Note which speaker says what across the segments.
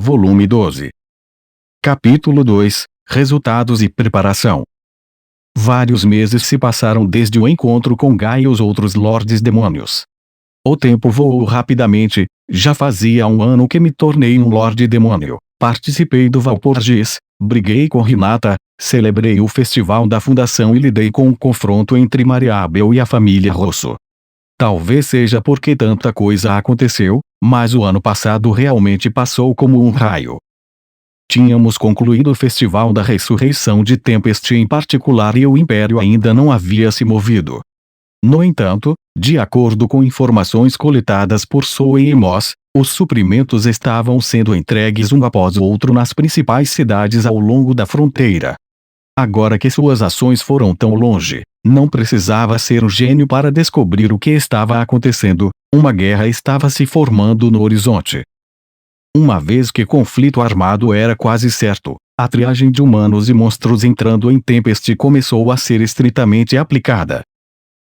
Speaker 1: volume 12. Capítulo 2 – Resultados e preparação. Vários meses se passaram desde o encontro com Gaia e os outros Lordes Demônios. O tempo voou rapidamente, já fazia 1 ano que me tornei um Lorde Demônio, participei do Valpurgis, briguei com Hinata, celebrei o festival da fundação e lidei com o confronto entre Mariabel e a família Rosso. Talvez seja porque tanta coisa aconteceu, mas o ano passado realmente passou como um raio. Tínhamos concluído o festival da ressurreição de Tempest em particular e o Império ainda não havia se movido. No entanto, de acordo com informações coletadas por Zoe e Moss, os suprimentos estavam sendo entregues um após o outro nas principais cidades ao longo da fronteira. Agora que suas ações foram tão longe, não precisava ser um gênio para descobrir o que estava acontecendo, uma guerra estava se formando no horizonte. Uma vez que conflito armado era quase certo, a triagem de humanos e monstros entrando em Tempest começou a ser estritamente aplicada.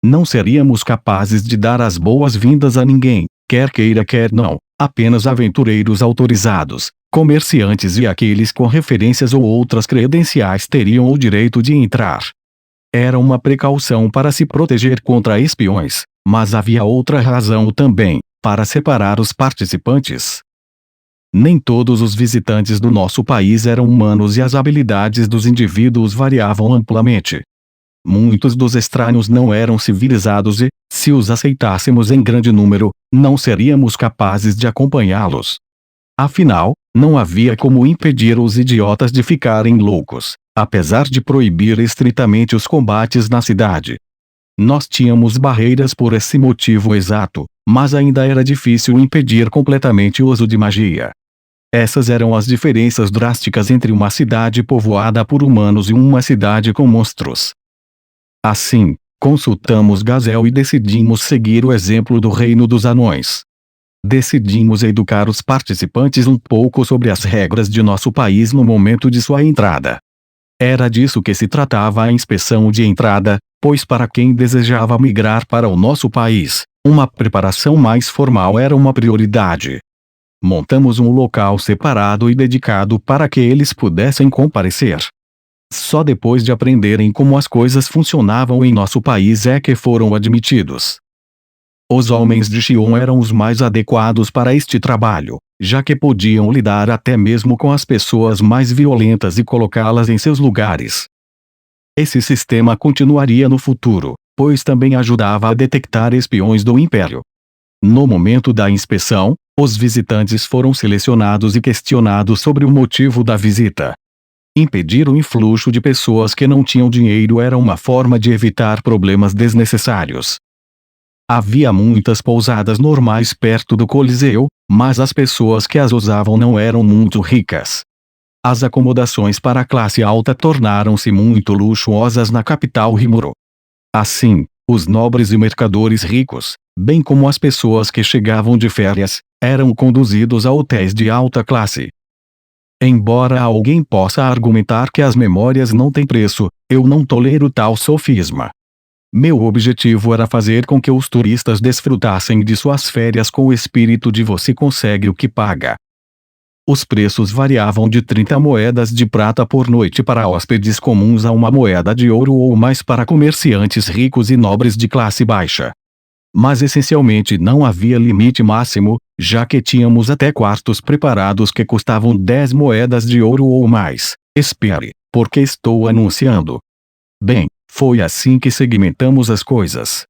Speaker 1: Não seríamos capazes de dar as boas-vindas a ninguém, quer queira quer não, apenas aventureiros autorizados, comerciantes e aqueles com referências ou outras credenciais teriam o direito de entrar. Era uma precaução para se proteger contra espiões, mas havia outra razão também, para separar os participantes. Nem todos os visitantes do nosso país eram humanos e as habilidades dos indivíduos variavam amplamente. Muitos dos estranhos não eram civilizados e, se os aceitássemos em grande número, não seríamos capazes de acompanhá-los. Afinal, não havia como impedir os idiotas de ficarem loucos, apesar de proibir estritamente os combates na cidade. Nós tínhamos barreiras por esse motivo exato, mas ainda era difícil impedir completamente o uso de magia. Essas eram as diferenças drásticas entre uma cidade povoada por humanos e uma cidade com monstros. Assim, consultamos Gazel e decidimos seguir o exemplo do Reino dos Anões. Decidimos educar os participantes um pouco sobre as regras de nosso país no momento de sua entrada. Era disso que se tratava a inspeção de entrada, pois para quem desejava migrar para o nosso país, uma preparação mais formal era uma prioridade. Montamos um local separado e dedicado para que eles pudessem comparecer. Só depois de aprenderem como as coisas funcionavam em nosso país é que foram admitidos. Os homens de Xion eram os mais adequados para este trabalho, já que podiam lidar até mesmo com as pessoas mais violentas e colocá-las em seus lugares. Esse sistema continuaria no futuro, pois também ajudava a detectar espiões do Império. No momento da inspeção, os visitantes foram selecionados e questionados sobre o motivo da visita. Impedir o influxo de pessoas que não tinham dinheiro era uma forma de evitar problemas desnecessários. Havia muitas pousadas normais perto do Coliseu, mas as pessoas que as usavam não eram muito ricas. As acomodações para a classe alta tornaram-se muito luxuosas na capital Rimuru. Assim, os nobres e mercadores ricos, bem como as pessoas que chegavam de férias, eram conduzidos a hotéis de alta classe. Embora alguém possa argumentar que as memórias não têm preço, eu não tolero tal sofisma. Meu objetivo era fazer com que os turistas desfrutassem de suas férias com o espírito de você consegue o que paga. Os preços variavam de 30 moedas de prata por noite para hóspedes comuns a 1 moeda de ouro ou mais para comerciantes ricos e nobres de classe baixa. Mas essencialmente não havia limite máximo, já que tínhamos até quartos preparados que custavam 10 moedas de ouro ou mais. Espere, porque estou anunciando. Bem, foi assim que segmentamos as coisas.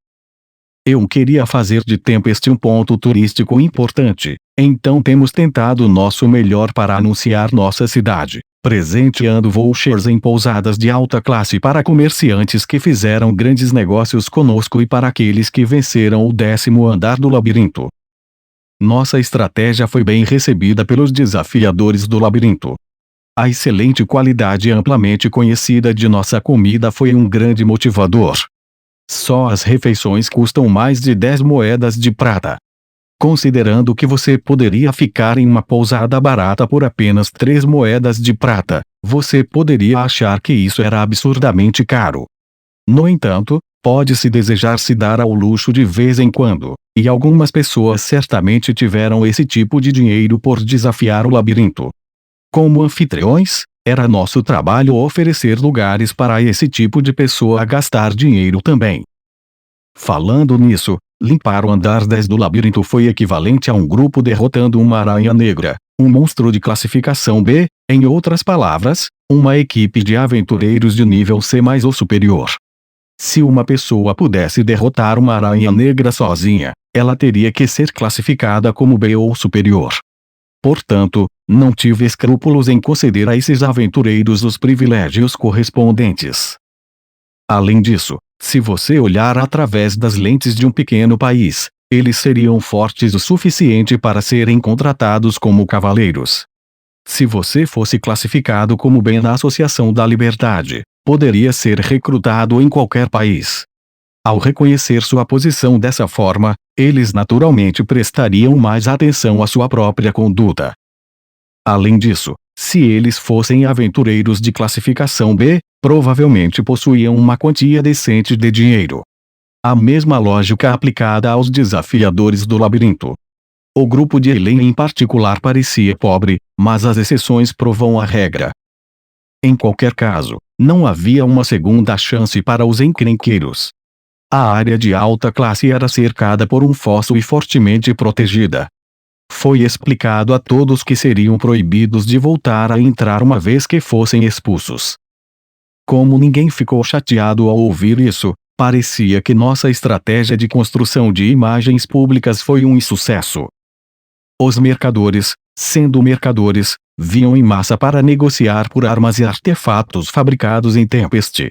Speaker 1: Eu queria fazer de Tempest um ponto turístico importante, então temos tentado nosso melhor para anunciar nossa cidade, presenteando vouchers em pousadas de alta classe para comerciantes que fizeram grandes negócios conosco e para aqueles que venceram o 10º andar do labirinto. Nossa estratégia foi bem recebida pelos desafiadores do labirinto. A excelente qualidade amplamente conhecida de nossa comida foi um grande motivador. Só as refeições custam mais de 10 moedas de prata. Considerando que você poderia ficar em uma pousada barata por apenas 3 moedas de prata, você poderia achar que isso era absurdamente caro. No entanto, pode-se desejar se dar ao luxo de vez em quando, e algumas pessoas certamente tiveram esse tipo de dinheiro por desafiar o labirinto. Como anfitriões, era nosso trabalho oferecer lugares para esse tipo de pessoa a gastar dinheiro também. Falando nisso, limpar o andar 10 do labirinto foi equivalente a um grupo derrotando uma aranha negra, um monstro de classificação B, em outras palavras, uma equipe de aventureiros de nível C mais ou superior. Se uma pessoa pudesse derrotar uma aranha negra sozinha, ela teria que ser classificada como B ou superior. Portanto, não tive escrúpulos em conceder a esses aventureiros os privilégios correspondentes. Além disso, se você olhar através das lentes de um pequeno país, eles seriam fortes o suficiente para serem contratados como cavaleiros. Se você fosse classificado como bem na Associação da Liberdade, poderia ser recrutado em qualquer país. Ao reconhecer sua posição dessa forma, eles naturalmente prestariam mais atenção à sua própria conduta. Além disso, se eles fossem aventureiros de classificação B, provavelmente possuíam uma quantia decente de dinheiro. A mesma lógica aplicada aos desafiadores do labirinto. O grupo de Elaine em particular parecia pobre, mas as exceções provam a regra. Em qualquer caso, não havia uma segunda chance para os encrenqueiros. A área de alta classe era cercada por um fosso e fortemente protegida. Foi explicado a todos que seriam proibidos de voltar a entrar uma vez que fossem expulsos. Como ninguém ficou chateado ao ouvir isso, parecia que nossa estratégia de construção de imagens públicas foi um insucesso. Os mercadores, sendo mercadores, vinham em massa para negociar por armas e artefatos fabricados em Tempest.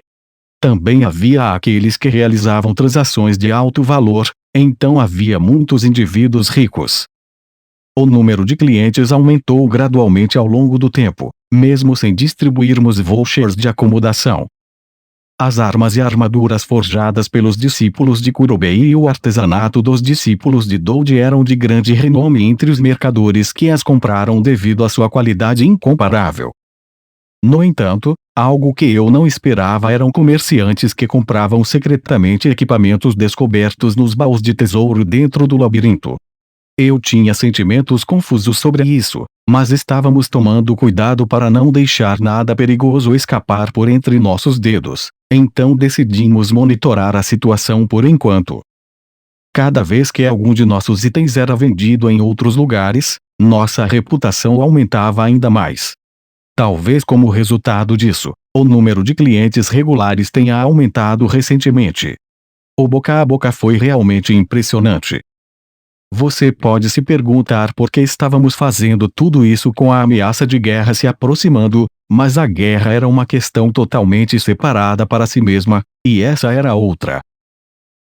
Speaker 1: Também havia aqueles que realizavam transações de alto valor, então havia muitos indivíduos ricos. O número de clientes aumentou gradualmente ao longo do tempo, mesmo sem distribuirmos vouchers de acomodação. As armas e armaduras forjadas pelos discípulos de Kurobei e o artesanato dos discípulos de Dode eram de grande renome entre os mercadores que as compraram devido à sua qualidade incomparável. No entanto, algo que eu não esperava eram comerciantes que compravam secretamente equipamentos descobertos nos baús de tesouro dentro do labirinto. Eu tinha sentimentos confusos sobre isso, mas estávamos tomando cuidado para não deixar nada perigoso escapar por entre nossos dedos, então decidimos monitorar a situação por enquanto. Cada vez que algum de nossos itens era vendido em outros lugares, nossa reputação aumentava ainda mais. Talvez como resultado disso, o número de clientes regulares tenha aumentado recentemente. O boca a boca foi realmente impressionante. Você pode se perguntar por que estávamos fazendo tudo isso com a ameaça de guerra se aproximando, mas a guerra era uma questão totalmente separada para si mesma, e essa era outra.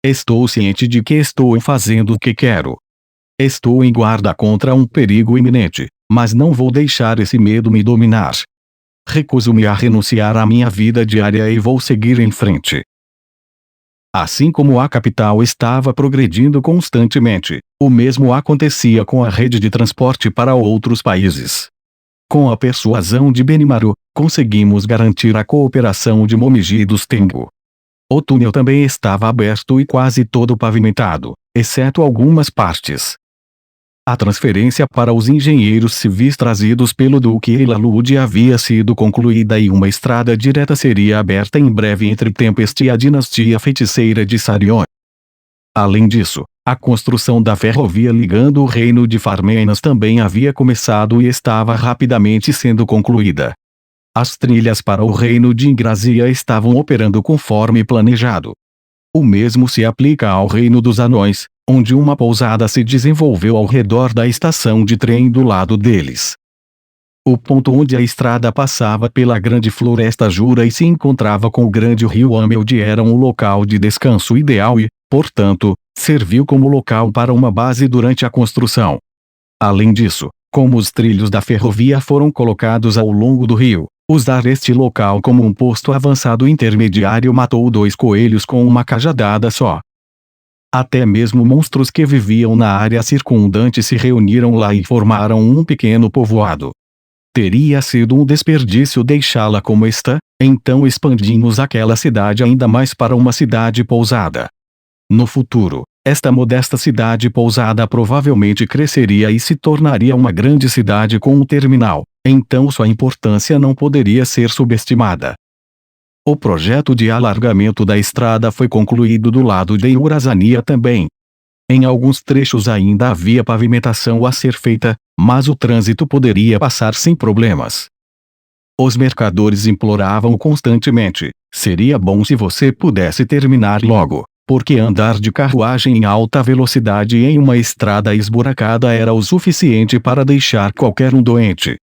Speaker 1: Estou ciente de que estou fazendo o que quero. Estou em guarda contra um perigo iminente, mas não vou deixar esse medo me dominar. Recuso-me a renunciar à minha vida diária e vou seguir em frente. Assim como a capital estava progredindo constantemente, o mesmo acontecia com a rede de transporte para outros países. Com a persuasão de Benimaru, conseguimos garantir a cooperação de Momiji e dos Tengu. O túnel também estava aberto e quase todo pavimentado, exceto algumas partes. A transferência para os engenheiros civis trazidos pelo Duque Elalude havia sido concluída e uma estrada direta seria aberta em breve entre Tempest e a dinastia feiticeira de Sarion. Além disso, a construção da ferrovia ligando o reino de Farmenas também havia começado e estava rapidamente sendo concluída. As trilhas para o reino de Ingrazia estavam operando conforme planejado. O mesmo se aplica ao reino dos anões, onde uma pousada se desenvolveu ao redor da estação de trem do lado deles. O ponto onde a estrada passava pela grande floresta Jura e se encontrava com o grande rio Ameld era um local de descanso ideal e, portanto, serviu como local para uma base durante a construção. Além disso, como os trilhos da ferrovia foram colocados ao longo do rio, usar este local como um posto avançado intermediário matou 2 coelhos com uma cajadada só. Até mesmo monstros que viviam na área circundante se reuniram lá e formaram um pequeno povoado. Teria sido um desperdício deixá-la como está, então expandimos aquela cidade ainda mais para uma cidade pousada. No futuro, esta modesta cidade pousada provavelmente cresceria e se tornaria uma grande cidade com um terminal, então sua importância não poderia ser subestimada. O projeto de alargamento da estrada foi concluído do lado de Urazania também. Em alguns trechos ainda havia pavimentação a ser feita, mas o trânsito poderia passar sem problemas. Os mercadores imploravam constantemente: seria bom se você pudesse terminar logo, porque andar de carruagem em alta velocidade em uma estrada esburacada era o suficiente para deixar qualquer um doente.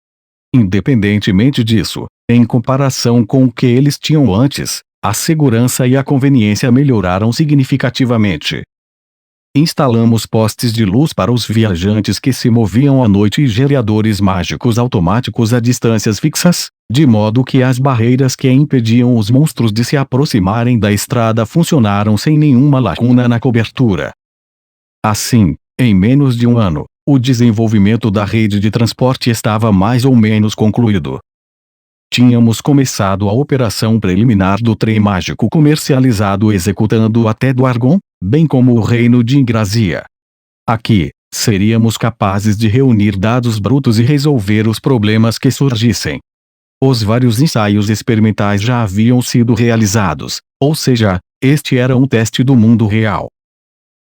Speaker 1: Independentemente disso, em comparação com o que eles tinham antes, a segurança e a conveniência melhoraram significativamente. Instalamos postes de luz para os viajantes que se moviam à noite e gereadores mágicos automáticos a distâncias fixas, de modo que as barreiras que impediam os monstros de se aproximarem da estrada funcionaram sem nenhuma lacuna na cobertura. Assim, em menos de um ano, o desenvolvimento da rede de transporte estava mais ou menos concluído. Tínhamos começado a operação preliminar do trem mágico comercializado executando até Dwargon, bem como o reino de Ingrazia. Aqui, seríamos capazes de reunir dados brutos e resolver os problemas que surgissem. Os vários ensaios experimentais já haviam sido realizados, ou seja, este era um teste do mundo real.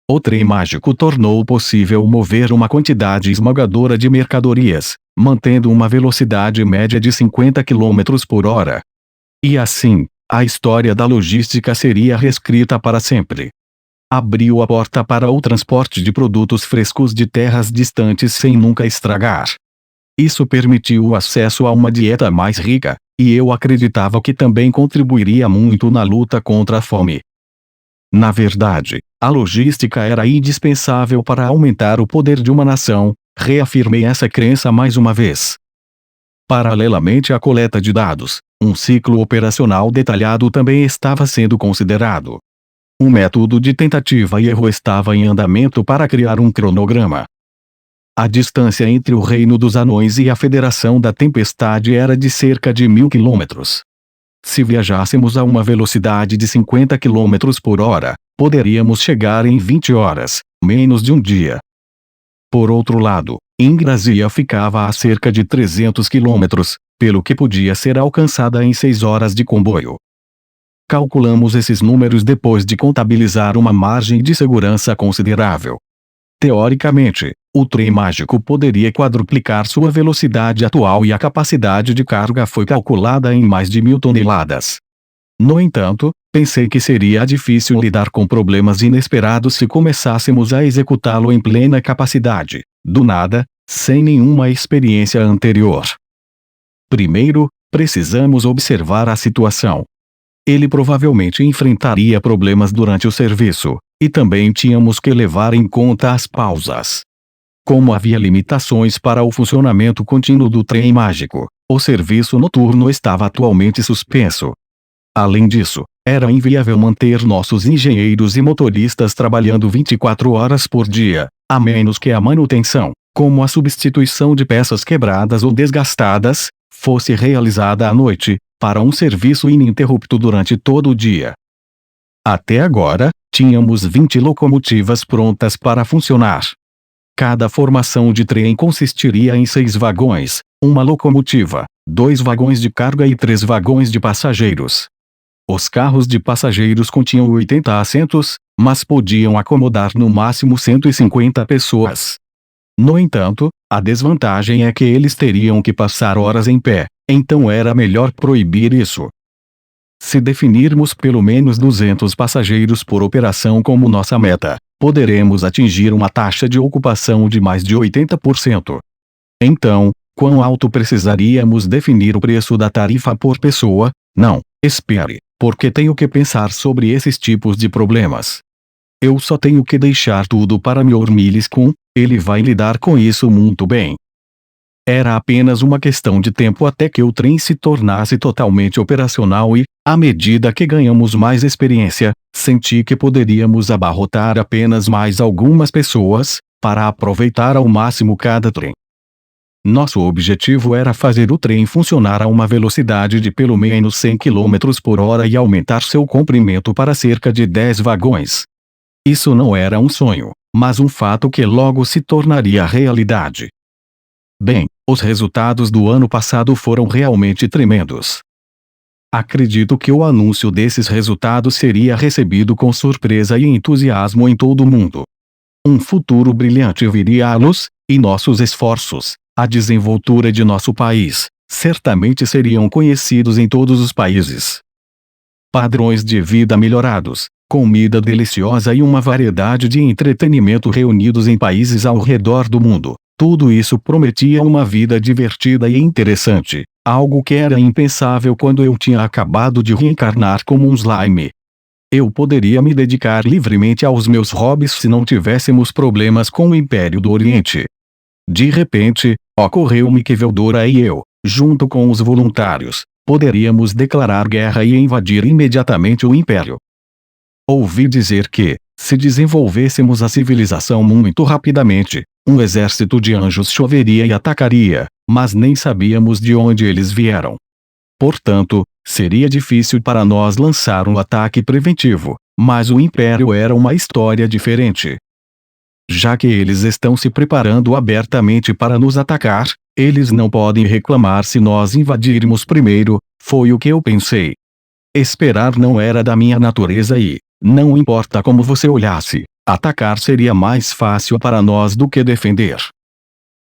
Speaker 1: O trem mágico tornou possível mover uma quantidade esmagadora de mercadorias, mantendo uma velocidade média de 50 km por hora. E assim, a história da logística seria reescrita para sempre. Abriu a porta para o transporte de produtos frescos de terras distantes sem nunca estragar. Isso permitiu o acesso a uma dieta mais rica, e eu acreditava que também contribuiria muito na luta contra a fome. Na verdade, a logística era indispensável para aumentar o poder de uma nação, reafirmei essa crença mais uma vez. Paralelamente à coleta de dados, um ciclo operacional detalhado também estava sendo considerado. Um método de tentativa e erro estava em andamento para criar um cronograma. A distância entre o Reino dos Anões e a Federação da Tempestade era de cerca de 1000 quilômetros. Se viajássemos a uma velocidade de 50 km por hora, poderíamos chegar em 20 horas, menos de um dia. Por outro lado, Ingrazia ficava a cerca de 300 km, pelo que podia ser alcançada em 6 horas de comboio. Calculamos esses números depois de contabilizar uma margem de segurança considerável. Teoricamente, o trem mágico poderia quadruplicar sua velocidade atual e a capacidade de carga foi calculada em mais de 1000 toneladas. No entanto, pensei que seria difícil lidar com problemas inesperados se começássemos a executá-lo em plena capacidade, do nada, sem nenhuma experiência anterior. Primeiro, precisamos observar a situação. Ele provavelmente enfrentaria problemas durante o serviço, e também tínhamos que levar em conta as pausas. Como havia limitações para o funcionamento contínuo do trem mágico, o serviço noturno estava atualmente suspenso. Além disso, era inviável manter nossos engenheiros e motoristas trabalhando 24 horas por dia, a menos que a manutenção, como a substituição de peças quebradas ou desgastadas, fosse realizada à noite, para um serviço ininterrupto durante todo o dia. Até agora, tínhamos 20 locomotivas prontas para funcionar. Cada formação de trem consistiria em 6 vagões, uma locomotiva, 2 vagões de carga e 3 vagões de passageiros. Os carros de passageiros continham 80 assentos, mas podiam acomodar no máximo 150 pessoas. No entanto, a desvantagem é que eles teriam que passar horas em pé, então era melhor proibir isso. Se definirmos pelo menos 200 passageiros por operação como nossa meta, poderemos atingir uma taxa de ocupação de mais de 80%. Então, quão alto precisaríamos definir o preço da tarifa por pessoa? Não, espere, porque tenho que pensar sobre esses tipos de problemas. Eu só tenho que deixar tudo para Mr. Milliskun, ele vai lidar com isso muito bem. Era apenas uma questão de tempo até que o trem se tornasse totalmente operacional e, à medida que ganhamos mais experiência, senti que poderíamos abarrotar apenas mais algumas pessoas, para aproveitar ao máximo cada trem. Nosso objetivo era fazer o trem funcionar a uma velocidade de pelo menos 100 km por hora e aumentar seu comprimento para cerca de 10 vagões. Isso não era um sonho, mas um fato que logo se tornaria realidade. Bem, os resultados do ano passado foram realmente tremendos. Acredito que o anúncio desses resultados seria recebido com surpresa e entusiasmo em todo o mundo. Um futuro brilhante viria à luz, e nossos esforços, a desenvoltura de nosso país, certamente seriam conhecidos em todos os países. Padrões de vida melhorados, comida deliciosa e uma variedade de entretenimento reunidos em países ao redor do mundo. Tudo isso prometia uma vida divertida e interessante, algo que era impensável quando eu tinha acabado de reencarnar como um slime. Eu poderia me dedicar livremente aos meus hobbies se não tivéssemos problemas com o Império do Oriente. De repente, ocorreu-me que Veldora e eu, junto com os voluntários, poderíamos declarar guerra e invadir imediatamente o Império. Ouvi dizer que, se desenvolvêssemos a civilização muito rapidamente, um exército de anjos choveria e atacaria, mas nem sabíamos de onde eles vieram. Portanto, seria difícil para nós lançar um ataque preventivo, mas o Império era uma história diferente. Já que eles estão se preparando abertamente para nos atacar, eles não podem reclamar se nós invadirmos primeiro, foi o que eu pensei. Esperar não era da minha natureza e, não importa como você olhasse, atacar seria mais fácil para nós do que defender.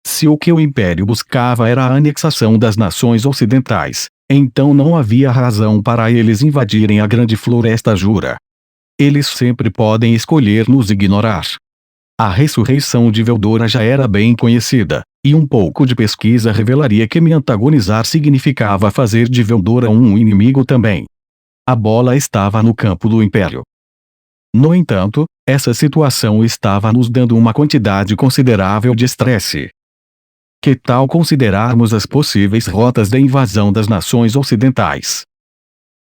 Speaker 1: Se o que o Império buscava era a anexação das nações ocidentais, então não havia razão para eles invadirem a grande floresta Jura. Eles sempre podem escolher nos ignorar. A ressurreição de Veldora já era bem conhecida, e um pouco de pesquisa revelaria que me antagonizar significava fazer de Veldora um inimigo também. A bola estava no campo do Império. No entanto, essa situação estava nos dando uma quantidade considerável de estresse. Que tal considerarmos as possíveis rotas de invasão das nações ocidentais?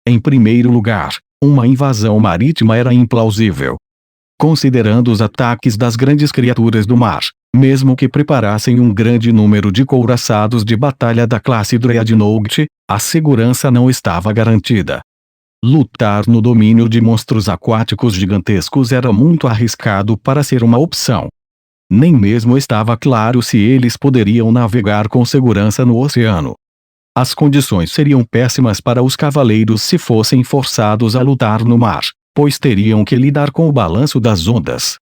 Speaker 1: Em primeiro lugar, uma invasão marítima era implausível. Considerando os ataques das grandes criaturas do mar, mesmo que preparassem um grande número de couraçados de batalha da classe Dreadnought, a segurança não estava garantida. Lutar no domínio de monstros aquáticos gigantescos era muito arriscado para ser uma opção. Nem mesmo estava claro se eles poderiam navegar com segurança no oceano. As condições seriam péssimas para os cavaleiros se fossem forçados a lutar no mar, pois teriam que lidar com o balanço das ondas.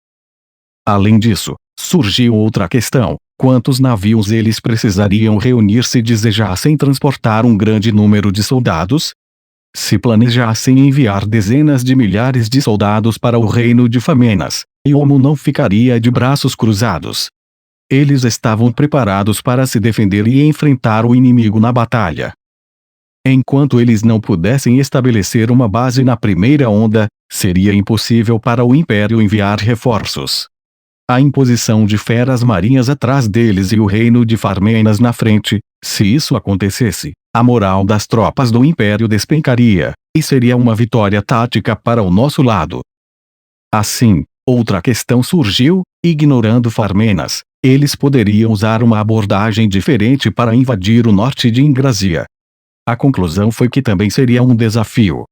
Speaker 1: Além disso, surgiu outra questão: quantos navios eles precisariam reunir se desejassem transportar um grande número de soldados? Se planejassem enviar dezenas de milhares de soldados para o reino de Famenas, Iomo não ficaria de braços cruzados. Eles estavam preparados para se defender e enfrentar o inimigo na batalha. Enquanto eles não pudessem estabelecer uma base na primeira onda, seria impossível para o Império enviar reforços. A imposição de feras marinhas atrás deles e o reino de Famenas na frente, se isso acontecesse, a moral das tropas do Império despencaria, e seria uma vitória tática para o nosso lado. Assim, outra questão surgiu: ignorando Famenas, eles poderiam usar uma abordagem diferente para invadir o norte de Ingrazia. A conclusão foi que também seria um desafio.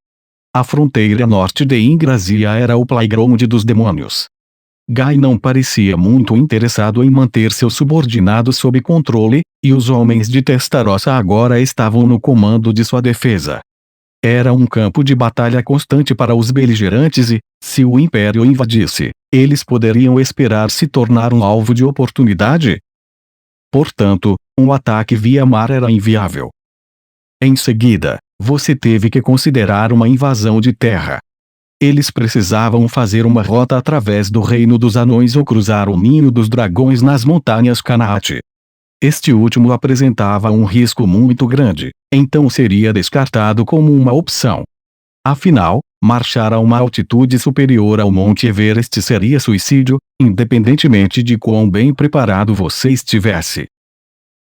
Speaker 1: A fronteira norte de Ingrazia era o playground dos demônios. Gai não parecia muito interessado em manter seus subordinados sob controle, e os homens de Testarossa agora estavam no comando de sua defesa. Era um campo de batalha constante para os beligerantes e, se o Império invadisse, eles poderiam esperar se tornar um alvo de oportunidade? Portanto, um ataque via mar era inviável. Em seguida, você teve que considerar uma invasão de terra. Eles precisavam fazer uma rota através do reino dos anões ou cruzar o ninho dos dragões nas montanhas Kanaat. Este último apresentava um risco muito grande, então seria descartado como uma opção. Afinal, marchar a uma altitude superior ao Monte Everest seria suicídio, independentemente de quão bem preparado você estivesse.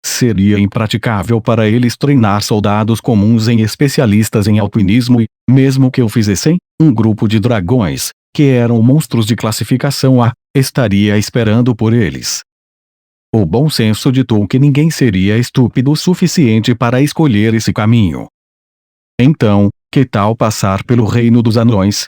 Speaker 1: Seria impraticável para eles treinar soldados comuns em especialistas em alpinismo e, mesmo que o fizessem, um grupo de dragões, que eram monstros de classificação A, estaria esperando por eles. O bom senso ditou que ninguém seria estúpido o suficiente para escolher esse caminho. Então, que tal passar pelo reino dos anões?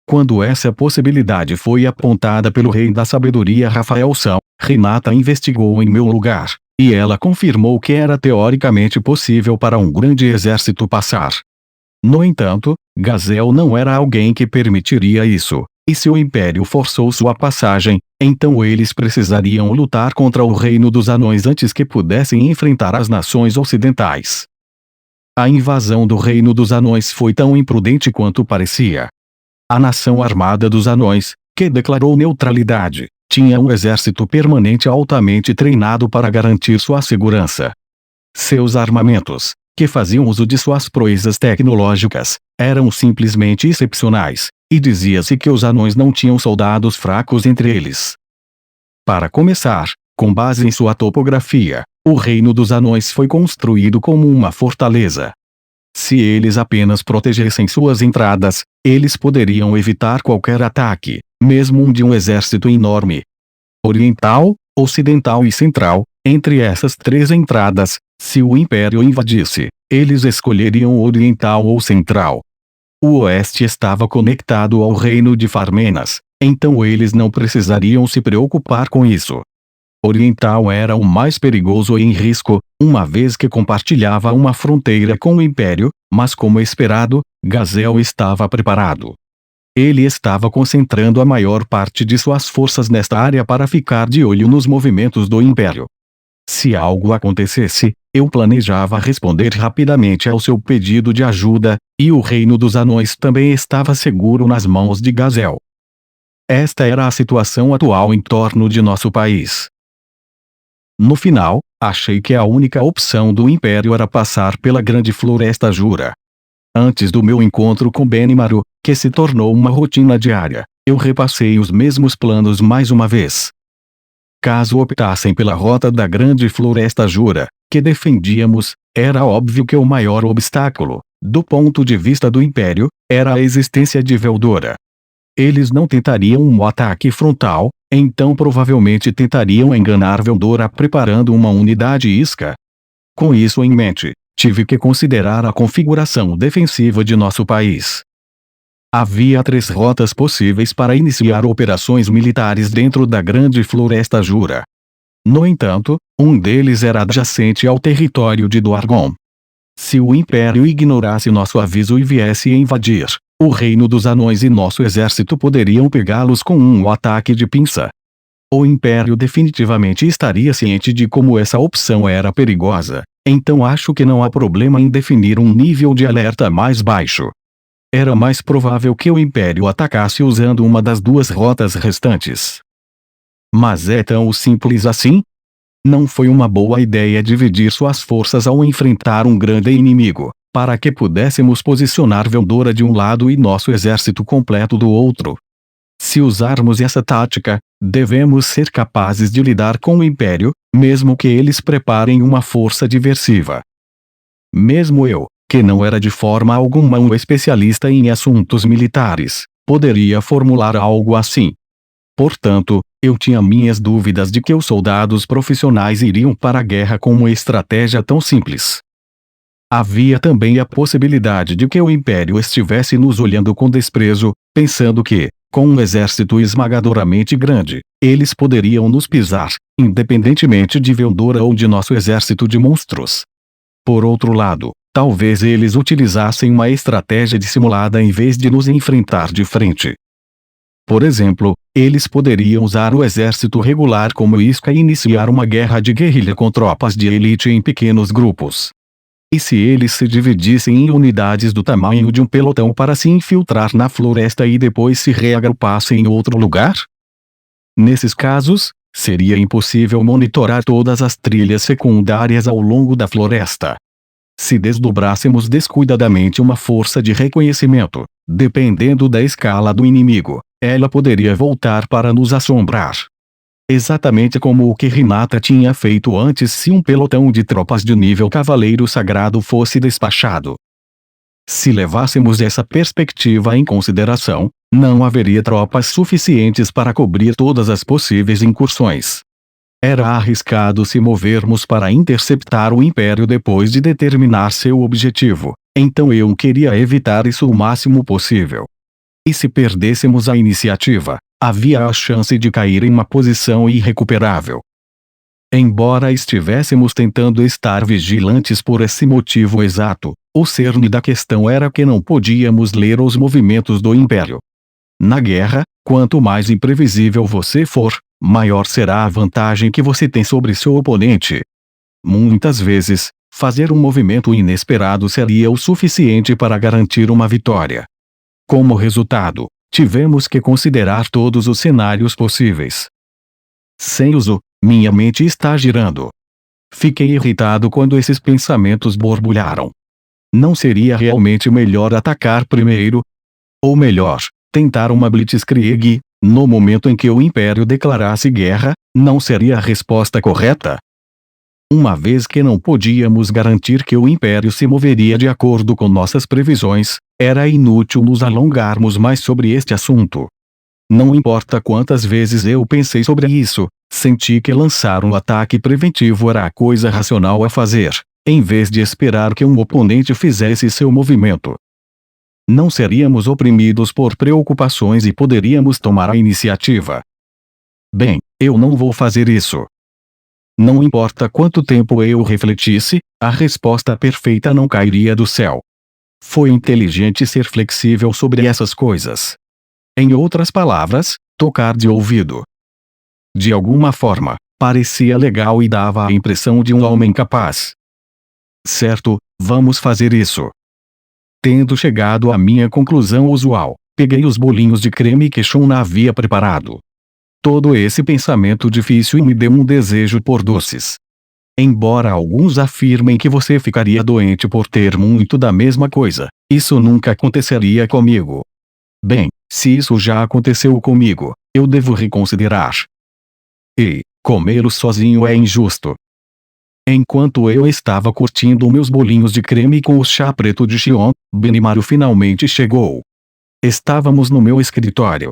Speaker 1: Quando essa possibilidade foi apontada pelo rei da sabedoria Rafael São, Renata investigou em meu lugar, e ela confirmou que era teoricamente possível para um grande exército passar. No entanto, Gazel não era alguém que permitiria isso, e se o Império forçou sua passagem, então eles precisariam lutar contra o reino dos anões antes que pudessem enfrentar as nações ocidentais. A invasão do reino dos anões foi tão imprudente quanto parecia. A nação armada dos anões, que declarou neutralidade, tinha um exército permanente altamente treinado para garantir sua segurança. Seus armamentos, que faziam uso de suas proezas tecnológicas, eram simplesmente excepcionais, e dizia-se que os anões não tinham soldados fracos entre eles. Para começar, com base em sua topografia, o reino dos anões foi construído como uma fortaleza. Se eles apenas protegessem suas entradas, eles poderiam evitar qualquer ataque, mesmo um de um exército enorme. Oriental, Ocidental e Central, entre essas três entradas, se o Império invadisse, eles escolheriam o Oriental ou Central. O Oeste estava conectado ao reino de Farmenas, então eles não precisariam se preocupar com isso. Oriental era o mais perigoso e em risco, uma vez que compartilhava uma fronteira com o Império, mas como esperado, Gazel estava preparado. Ele estava concentrando a maior parte de suas forças nesta área para ficar de olho nos movimentos do Império. Se algo acontecesse, eu planejava responder rapidamente ao seu pedido de ajuda, e o reino dos anões também estava seguro nas mãos de Gazel. Esta era a situação atual em torno de nosso país. No final, achei que a única opção do Império era passar pela Grande Floresta Jura. Antes do meu encontro com Benimaru, que se tornou uma rotina diária, eu repassei os mesmos planos mais uma vez. Caso optassem pela rota da Grande Floresta Jura, que defendíamos, era óbvio que o maior obstáculo, do ponto de vista do Império, era a existência de Veldora. Eles não tentariam um ataque frontal, então provavelmente tentariam enganar Veldora preparando uma unidade isca. Com isso em mente, tive que considerar a configuração defensiva de nosso país. Havia 3 rotas possíveis para iniciar operações militares dentro da Grande Floresta Jura. No entanto, um deles era adjacente ao território de Dwargon. Se o Império ignorasse nosso aviso e viesse invadir, o reino dos anões e nosso exército poderiam pegá-los com um ataque de pinça. O Império definitivamente estaria ciente de como essa opção era perigosa, então acho que não há problema em definir um nível de alerta mais baixo. Era mais provável que o Império atacasse usando uma das 2 rotas restantes. Mas é tão simples assim? Não foi uma boa ideia dividir suas forças ao enfrentar um grande inimigo, para que pudéssemos posicionar Veldora de um lado e nosso exército completo do outro. Se usarmos essa tática, devemos ser capazes de lidar com o Império, mesmo que eles preparem uma força diversiva. Mesmo eu, que não era de forma alguma um especialista em assuntos militares, poderia formular algo assim. Portanto, eu tinha minhas dúvidas de que os soldados profissionais iriam para a guerra com uma estratégia tão simples. Havia também a possibilidade de que o Império estivesse nos olhando com desprezo, pensando que, com um exército esmagadoramente grande, eles poderiam nos pisar, independentemente de Veldora ou de nosso exército de monstros. Por outro lado, talvez eles utilizassem uma estratégia dissimulada em vez de nos enfrentar de frente. Por exemplo, eles poderiam usar o exército regular como isca e iniciar uma guerra de guerrilha com tropas de elite em pequenos grupos. E se eles se dividissem em unidades do tamanho de um pelotão para se infiltrar na floresta e depois se reagrupassem em outro lugar? Nesses casos, seria impossível monitorar todas as trilhas secundárias ao longo da floresta. Se desdobrássemos descuidadamente uma força de reconhecimento, dependendo da escala do inimigo, ela poderia voltar para nos assombrar. Exatamente como o que Renata tinha feito antes se um pelotão de tropas de nível cavaleiro sagrado fosse despachado. Se levássemos essa perspectiva em consideração, não haveria tropas suficientes para cobrir todas as possíveis incursões. Era arriscado se movermos para interceptar o Império depois de determinar seu objetivo, então eu queria evitar isso o máximo possível. E se perdêssemos a iniciativa, havia a chance de cair em uma posição irrecuperável. Embora estivéssemos tentando estar vigilantes por esse motivo exato, o cerne da questão era que não podíamos ler os movimentos do Império. Na guerra, quanto mais imprevisível você for, maior será a vantagem que você tem sobre seu oponente. Muitas vezes, fazer um movimento inesperado seria o suficiente para garantir uma vitória. Como resultado, tivemos que considerar todos os cenários possíveis. Sem uso, minha mente está girando. Fiquei irritado quando esses pensamentos borbulharam. Não seria realmente melhor atacar primeiro? Ou melhor, tentar uma blitzkrieg, no momento em que o Império declarasse guerra, não seria a resposta correta? Uma vez que não podíamos garantir que o Império se moveria de acordo com nossas previsões, era inútil nos alongarmos mais sobre este assunto. Não importa quantas vezes eu pensei sobre isso, senti que lançar um ataque preventivo era a coisa racional a fazer, em vez de esperar que um oponente fizesse seu movimento. Não seríamos oprimidos por preocupações e poderíamos tomar a iniciativa. Bem, eu não vou fazer isso. Não importa quanto tempo eu refletisse, a resposta perfeita não cairia do céu. Foi inteligente ser flexível sobre essas coisas. Em outras palavras, tocar de ouvido. De alguma forma, parecia legal e dava a impressão de um homem capaz. Certo, vamos fazer isso. Tendo chegado à minha conclusão usual, peguei os bolinhos de creme que Sean havia preparado. Todo esse pensamento difícil me deu um desejo por doces. Embora alguns afirmem que você ficaria doente por ter muito da mesma coisa, isso nunca aconteceria comigo. Bem, se isso já aconteceu comigo, eu devo reconsiderar. E comê-lo sozinho é injusto. Enquanto eu estava curtindo meus bolinhos de creme com o chá preto de Xion, Benimaru finalmente chegou. Estávamos no meu escritório.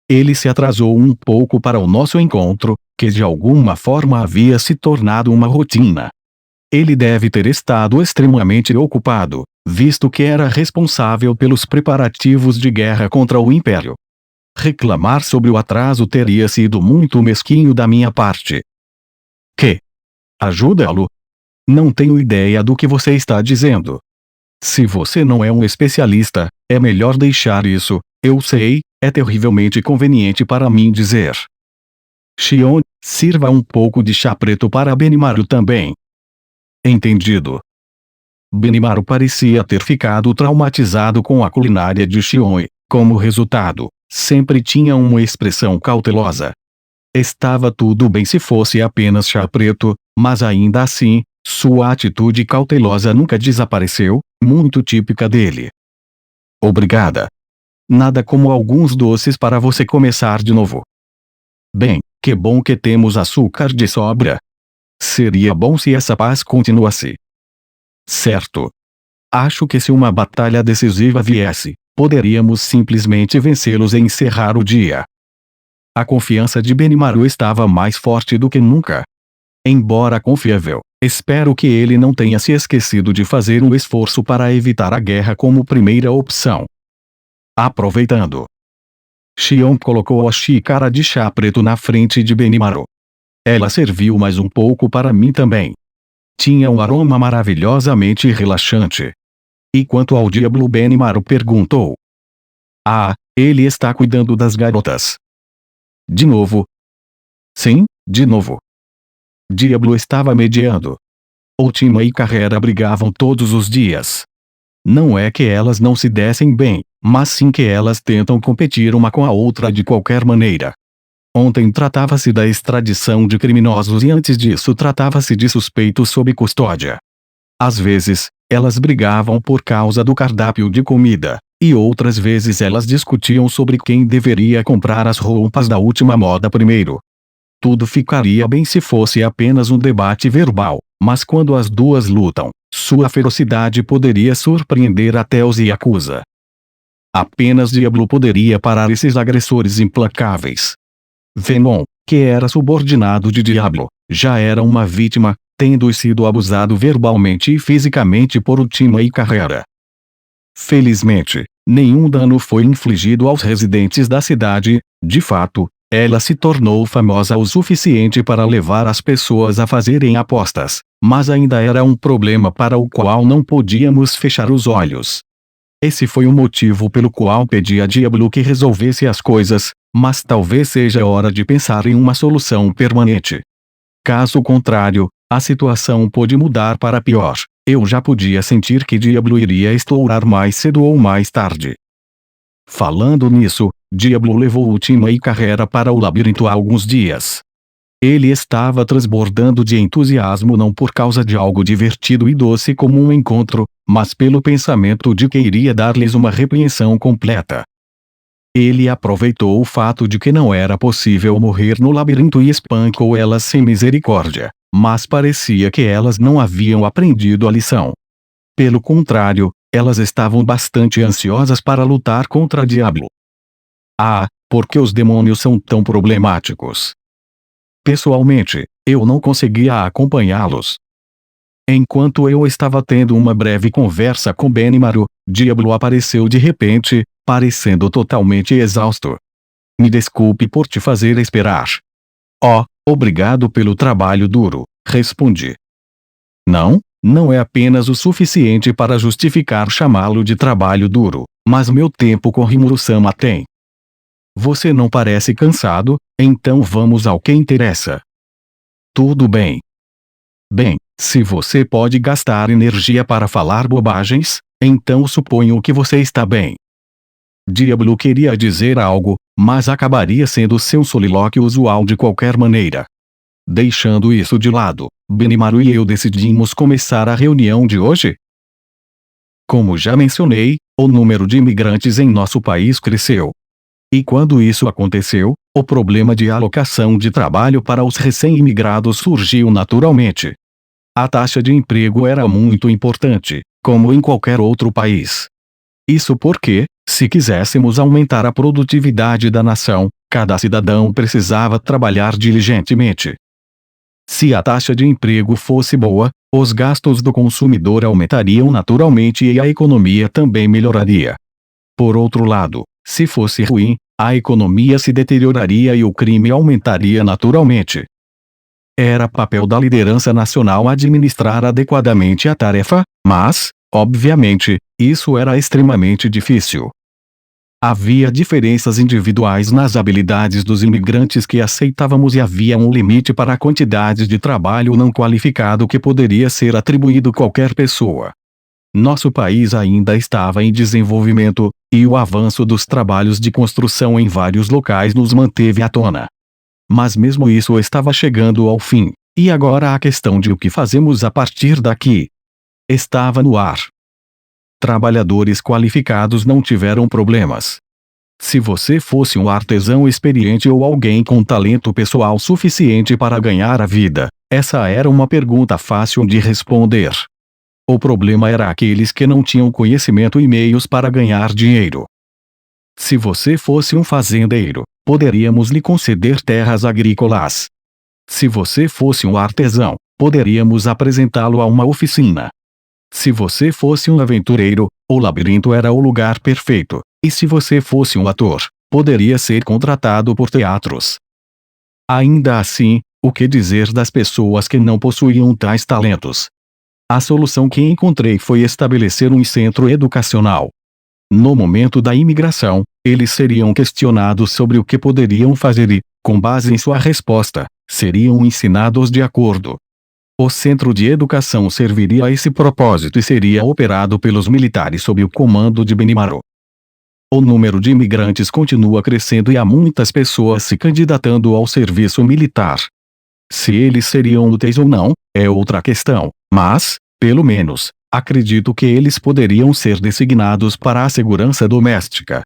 Speaker 1: Ele se atrasou um pouco para o nosso encontro, que de alguma forma havia se tornado uma rotina. Ele deve ter estado extremamente ocupado, visto que era responsável pelos preparativos de guerra contra o Império. Reclamar sobre o atraso teria sido muito mesquinho da minha parte. Que? Ajuda-lo? Não tenho ideia do que você está dizendo. Se você não é um especialista, é melhor deixar isso, eu sei, é terrivelmente conveniente para mim dizer. Xion, sirva um pouco de chá preto para Benimaru também. Entendido. Benimaru parecia ter ficado traumatizado com a culinária de Xion e, como resultado, sempre tinha uma expressão cautelosa. Estava tudo bem se fosse apenas chá preto, mas ainda assim, sua atitude cautelosa nunca desapareceu, muito típica dele. Obrigada. Nada como alguns doces para você começar de novo. Bem, que bom que temos açúcar de sobra. Seria bom se essa paz continuasse. Certo. Acho que se uma batalha decisiva viesse, poderíamos simplesmente vencê-los e encerrar o dia. A confiança de Benimaru estava mais forte do que nunca. Embora confiável, espero que ele não tenha se esquecido de fazer um esforço para evitar a guerra como primeira opção. Aproveitando. Xion colocou a xícara de chá preto na frente de Benimaru. Ela serviu mais um pouco para mim também. Tinha um aroma maravilhosamente relaxante. E quanto ao Diablo, Benimaru perguntou. Ah, ele está cuidando das garotas. De novo? Sim, de novo. Diablo estava mediando. Ultima e Carrera brigavam todos os dias. Não é que elas não se dessem bem, mas sim que elas tentam competir uma com a outra de qualquer maneira. Ontem tratava-se da extradição de criminosos e antes disso tratava-se de suspeitos sob custódia. Às vezes, elas brigavam por causa do cardápio de comida, e outras vezes elas discutiam sobre quem deveria comprar as roupas da última moda primeiro. Tudo ficaria bem se fosse apenas um debate verbal, mas quando as duas lutam, sua ferocidade poderia surpreender até os Yakuza. Apenas Diablo poderia parar esses agressores implacáveis. Venom, que era subordinado de Diablo, já era uma vítima, tendo sido abusado verbalmente e fisicamente por Ultima e Carrera. Felizmente, Nenhum dano foi infligido aos residentes da cidade. De fato, ela se tornou famosa o suficiente para levar as pessoas a fazerem apostas, mas ainda era um problema para o qual não podíamos fechar os olhos. Esse foi o motivo pelo qual pedi a Diablo que resolvesse as coisas, mas talvez seja hora de pensar em uma solução permanente. Caso contrário, a situação pode mudar para pior. Eu já podia sentir que Diablo iria estourar mais cedo ou mais tarde. Falando nisso, Diablo levou o time e carreira para o labirinto há alguns dias. Ele estava transbordando de entusiasmo não por causa de algo divertido e doce como um encontro, mas pelo pensamento de que iria dar-lhes uma repreensão completa. Ele aproveitou o fato de que não era possível morrer no labirinto e espancou elas sem misericórdia, mas parecia que elas não haviam aprendido a lição. Pelo contrário, elas estavam bastante ansiosas para lutar contra Diablo. Porque os demônios são tão problemáticos. Pessoalmente, eu não conseguia acompanhá-los. Enquanto eu estava tendo uma breve conversa com Benimaru, Diablo apareceu de repente, parecendo totalmente exausto. Me desculpe por te fazer esperar. Obrigado pelo trabalho duro, respondi. Não é apenas o suficiente para justificar chamá-lo de trabalho duro, mas meu tempo com Rimuru-sama tem. Você não parece cansado, então vamos ao que interessa. Tudo bem. Bem, se você pode gastar energia para falar bobagens, então suponho que você está bem. Diablo queria dizer algo, mas acabaria sendo seu solilóquio usual de qualquer maneira. Deixando isso de lado, Benimaru e eu decidimos começar a reunião de hoje. Como já mencionei, o número de imigrantes em nosso país cresceu. E quando isso aconteceu, o problema de alocação de trabalho para os recém-imigrados surgiu naturalmente. A taxa de emprego era muito importante, como em qualquer outro país. Isso porque, se quiséssemos aumentar a produtividade da nação, cada cidadão precisava trabalhar diligentemente. Se a taxa de emprego fosse boa, os gastos do consumidor aumentariam naturalmente e a economia também melhoraria. Por outro lado, se fosse ruim, a economia se deterioraria e o crime aumentaria naturalmente. Era papel da liderança nacional administrar adequadamente a tarefa, mas, obviamente, isso era extremamente difícil. Havia diferenças individuais nas habilidades dos imigrantes que aceitávamos e havia um limite para a quantidade de trabalho não qualificado que poderia ser atribuído a qualquer pessoa. Nosso país ainda estava em desenvolvimento, e o avanço dos trabalhos de construção em vários locais nos manteve à tona. Mas mesmo isso estava chegando ao fim, e agora a questão de o que fazemos a partir daqui estava no ar. Trabalhadores qualificados não tiveram problemas. Se você fosse um artesão experiente ou alguém com talento pessoal suficiente para ganhar a vida, essa era uma pergunta fácil de responder. O problema era aqueles que não tinham conhecimento e meios para ganhar dinheiro. Se você fosse um fazendeiro, poderíamos lhe conceder terras agrícolas. Se você fosse um artesão, poderíamos apresentá-lo a uma oficina. Se você fosse um aventureiro, o labirinto era o lugar perfeito, e se você fosse um ator, poderia ser contratado por teatros. Ainda assim, o que dizer das pessoas que não possuíam tais talentos? A solução que encontrei foi estabelecer um centro educacional. No momento da imigração, eles seriam questionados sobre o que poderiam fazer e, com base em sua resposta, seriam ensinados de acordo. O centro de educação serviria a esse propósito e seria operado pelos militares sob o comando de Benimaru. O número de imigrantes continua crescendo e há muitas pessoas se candidatando ao serviço militar. Se eles seriam úteis ou não, é outra questão, mas, pelo menos, acredito que eles poderiam ser designados para a segurança doméstica.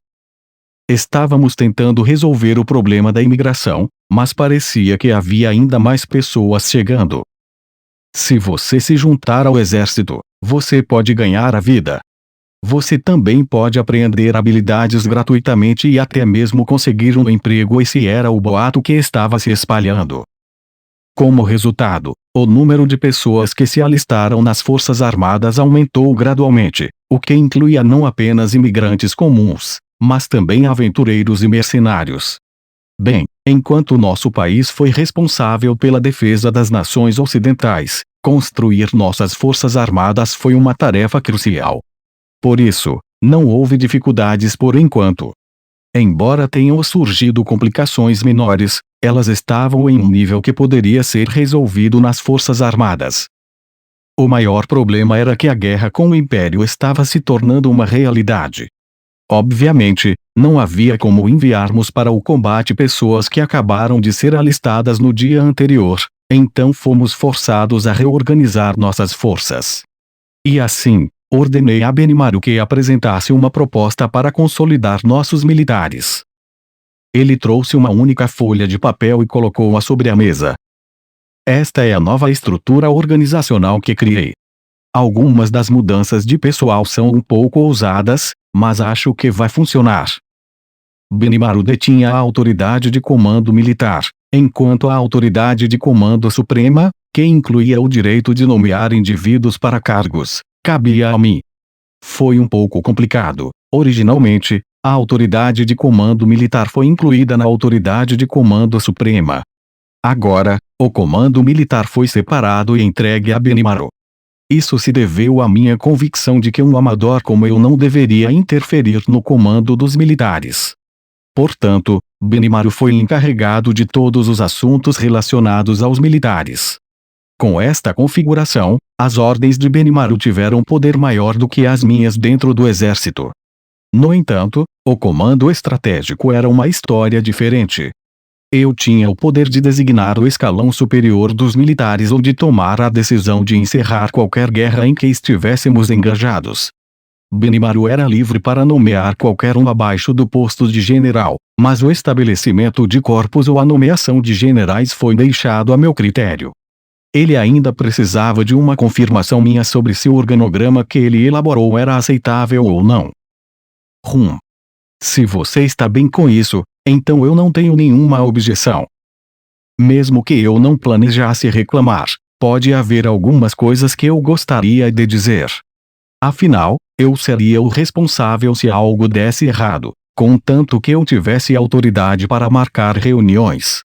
Speaker 1: Estávamos tentando resolver o problema da imigração, mas parecia que havia ainda mais pessoas chegando. Se você se juntar ao exército, você pode ganhar a vida. Você também pode aprender habilidades gratuitamente e até mesmo conseguir um emprego. Esse era o boato que estava se espalhando. Como resultado, o número de pessoas que se alistaram nas Forças Armadas aumentou gradualmente, o que incluía não apenas imigrantes comuns, mas também aventureiros e mercenários. Bem, enquanto nosso país foi responsável pela defesa das nações ocidentais, construir nossas forças armadas foi uma tarefa crucial. Por isso, não houve dificuldades por enquanto. Embora tenham surgido complicações menores, elas estavam em um nível que poderia ser resolvido nas forças armadas. O maior problema era que a guerra com o Império estava se tornando uma realidade. Obviamente, não havia como enviarmos para o combate pessoas que acabaram de ser alistadas no dia anterior, então fomos forçados a reorganizar nossas forças. E assim, ordenei a Benimaru que apresentasse uma proposta para consolidar nossos militares. Ele trouxe uma única folha de papel e colocou-a sobre a mesa. Esta é a nova estrutura organizacional que criei. Algumas das mudanças de pessoal são um pouco ousadas, mas acho que vai funcionar. Benimaru detinha a autoridade de comando militar, enquanto a autoridade de comando suprema, que incluía o direito de nomear indivíduos para cargos, cabia a mim. Foi um pouco complicado. Originalmente, a autoridade de comando militar foi incluída na autoridade de comando suprema. Agora, o comando militar foi separado e entregue a Benimaru. Isso se deveu à minha convicção de que um amador como eu não deveria interferir no comando dos militares. Portanto, Benimaru foi encarregado de todos os assuntos relacionados aos militares. Com esta configuração, as ordens de Benimaru tiveram poder maior do que as minhas dentro do exército. No entanto, o comando estratégico era uma história diferente. Eu tinha o poder de designar o escalão superior dos militares ou de tomar a decisão de encerrar qualquer guerra em que estivéssemos engajados. Benimaru era livre para nomear qualquer um abaixo do posto de general, mas o estabelecimento de corpos ou a nomeação de generais foi deixado a meu critério. Ele ainda precisava de uma confirmação minha sobre se o organograma que ele elaborou era aceitável ou não. Se você está bem com isso, então eu não tenho nenhuma objeção. Mesmo que eu não planejasse reclamar, pode haver algumas coisas que eu gostaria de dizer. Afinal, eu seria o responsável se algo desse errado, contanto que eu tivesse autoridade para marcar reuniões.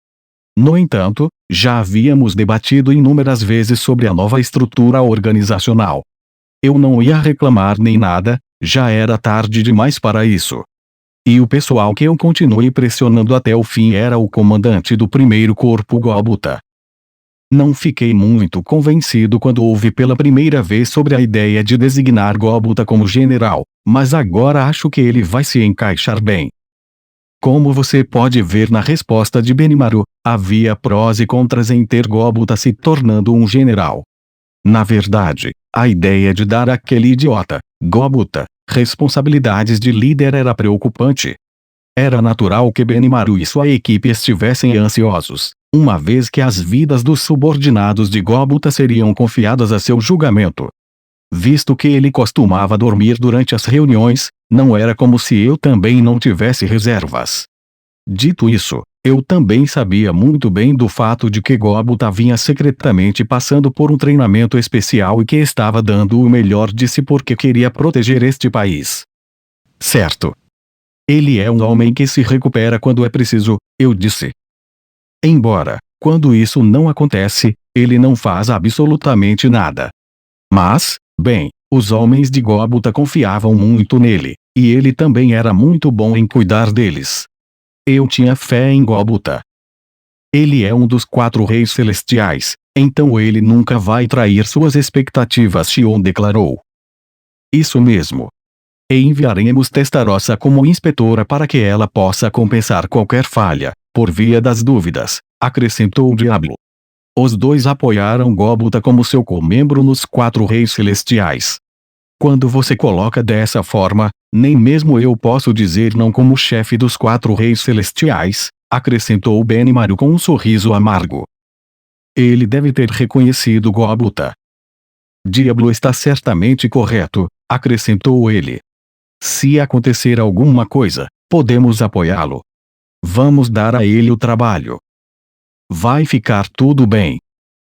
Speaker 1: No entanto, já havíamos debatido inúmeras vezes sobre a nova estrutura organizacional. Eu não ia reclamar nem nada, já era tarde demais para isso. E o pessoal que eu continuei pressionando até o fim era o comandante do primeiro corpo Gobuta. Não fiquei muito convencido quando ouvi pela primeira vez sobre a ideia de designar Gobuta como general, mas agora acho que ele vai se encaixar bem. Como você pode ver na resposta de Benimaru, havia prós e contras em ter Gobuta se tornando um general. Na verdade, a ideia de dar àquele idiota, Gobuta, responsabilidades de líder era preocupante. Era natural que Benimaru e sua equipe estivessem ansiosos, uma vez que as vidas dos subordinados de Gobuta seriam confiadas a seu julgamento. Visto que ele costumava dormir durante as reuniões, não era como se eu também não tivesse reservas. Dito isso, eu também sabia muito bem do fato de que Gobuta vinha secretamente passando por um treinamento especial e que estava dando o melhor de si porque queria proteger este país. Certo. Ele é um homem que se recupera quando é preciso, eu disse. Embora, quando isso não acontece, ele não faz absolutamente nada. Mas, bem, os homens de Gobuta confiavam muito nele, e ele também era muito bom em cuidar deles. Eu tinha fé em Gobuta. Ele é um dos 4 reis celestiais, então ele nunca vai trair suas expectativas, Shion declarou. Isso mesmo. E enviaremos Testarossa como inspetora para que ela possa compensar qualquer falha, por via das dúvidas, acrescentou o Diablo. Os dois apoiaram Gobuta como seu co-membro nos 4 reis celestiais. Quando você coloca dessa forma, nem mesmo eu posso dizer não como chefe dos 4 reis celestiais, acrescentou Benimaru com um sorriso amargo. Ele deve ter reconhecido Gobuta. Diablo está certamente correto, acrescentou ele. Se acontecer alguma coisa, podemos apoiá-lo. Vamos dar a ele o trabalho. Vai ficar tudo bem.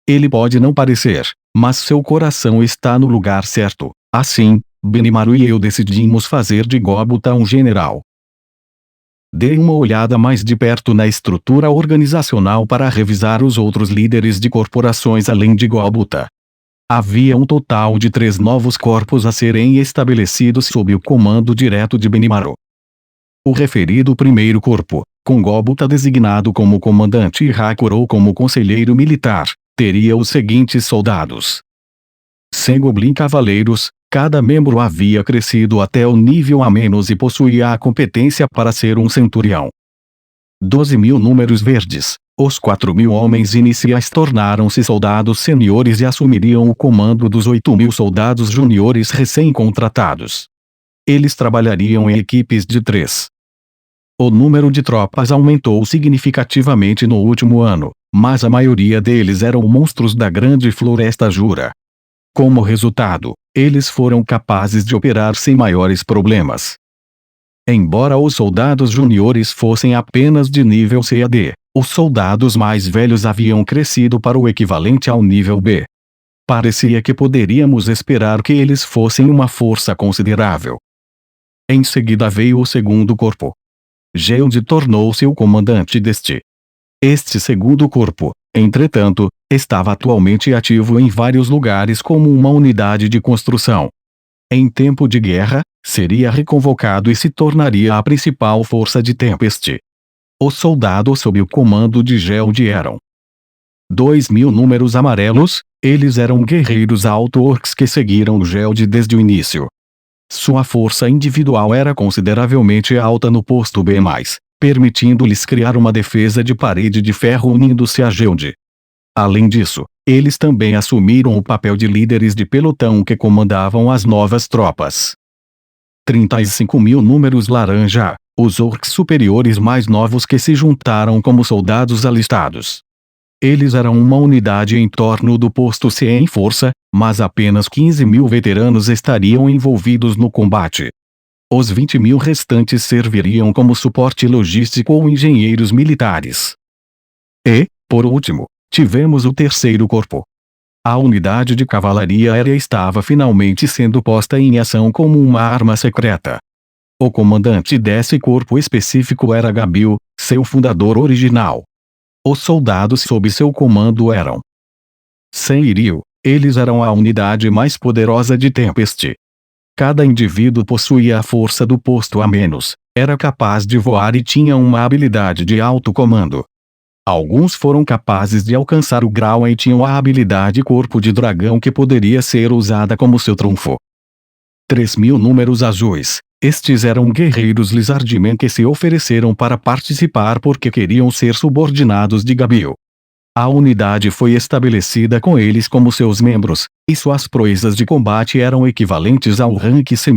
Speaker 1: Ele pode não parecer, mas seu coração está no lugar certo. Assim, Benimaru e eu decidimos fazer de Gobota um general. Dê uma olhada mais de perto na estrutura organizacional para revisar os outros líderes de corporações além de Gobota. Havia um total de 3 novos corpos a serem estabelecidos sob o comando direto de Benimaru. O referido primeiro corpo, com Gobota designado como comandante e Hakurou como conselheiro militar, teria os seguintes soldados: 100 Goblin Cavaleiros. Cada membro havia crescido até o nível A- e possuía a competência para ser um centurião. 12.000 números verdes. Os 4.000 homens iniciais tornaram-se soldados seniores e assumiriam o comando dos 8.000 soldados juniores recém-contratados. Eles trabalhariam em equipes de 3. O número de tropas aumentou significativamente no último ano, mas a maioria deles eram monstros da Grande Floresta Jura. Como resultado, eles foram capazes de operar sem maiores problemas. Embora os soldados juniores fossem apenas de nível C a D, os soldados mais velhos haviam crescido para o equivalente ao nível B. Parecia que poderíamos esperar que eles fossem uma força considerável. Em seguida veio o segundo corpo. Geode tornou-se o comandante deste. Este segundo corpo, entretanto, estava atualmente ativo em vários lugares como uma unidade de construção. Em tempo de guerra, seria reconvocado e se tornaria a principal força de Tempest. Os soldados sob o comando de Geode eram 2.000 números amarelos. Eles eram guerreiros auto-orcs que seguiram o Geode desde o início. Sua força individual era consideravelmente alta no posto B+, permitindo-lhes criar uma defesa de parede de ferro unindo-se a Geode. Além disso, eles também assumiram o papel de líderes de pelotão que comandavam as novas tropas. 35.000 números laranja, os orcs superiores mais novos que se juntaram como soldados alistados. Eles eram uma unidade em torno do posto C em força, mas apenas 15.000 veteranos estariam envolvidos no combate. Os 20.000 restantes serviriam como suporte logístico ou engenheiros militares. E, por último, tivemos o terceiro corpo. A unidade de cavalaria aérea estava finalmente sendo posta em ação como uma arma secreta. O comandante desse corpo específico era Gabil, seu fundador original. Os soldados sob seu comando eram 100 Iril. Eles eram a unidade mais poderosa de Tempest. Cada indivíduo possuía a força do posto A-, era capaz de voar e tinha uma habilidade de alto comando. Alguns foram capazes de alcançar o grau e tinham a habilidade Corpo de Dragão que poderia ser usada como seu trunfo. 3.000 números azuis. Estes eram guerreiros Lizardmen que se ofereceram para participar porque queriam ser subordinados de Gabil. A unidade foi estabelecida com eles como seus membros, e suas proezas de combate eram equivalentes ao rank C+.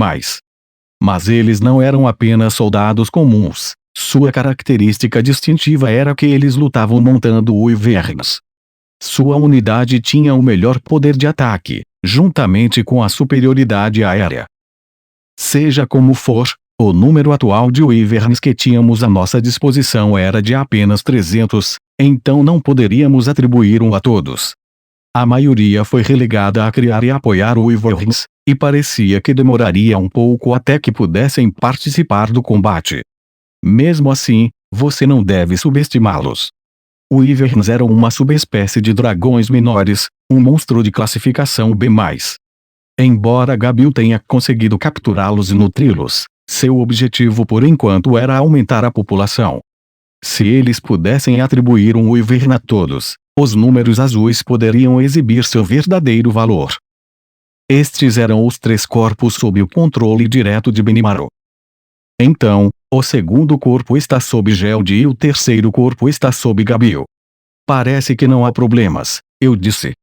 Speaker 1: Mas eles não eram apenas soldados comuns. Sua característica distintiva era que eles lutavam montando wyverns. Sua unidade tinha o melhor poder de ataque, juntamente com a superioridade aérea. Seja como for, o número atual de wyverns que tínhamos à nossa disposição era de apenas 300, então não poderíamos atribuir a todos. A maioria foi relegada a criar e apoiar wyverns, e parecia que demoraria um pouco até que pudessem participar do combate. Mesmo assim, você não deve subestimá-los. Wyverns eram uma subespécie de dragões menores, um monstro de classificação B+. Embora Gabil tenha conseguido capturá-los e nutri-los, seu objetivo por enquanto era aumentar a população. Se eles pudessem atribuir um wyvern a todos, os números azuis poderiam exibir seu verdadeiro valor. Estes eram os 3 corpos sob o controle direto de Benimaru. Então, o segundo corpo está sob Geode e o terceiro corpo está sob Gabil. Parece que não há problemas, eu disse.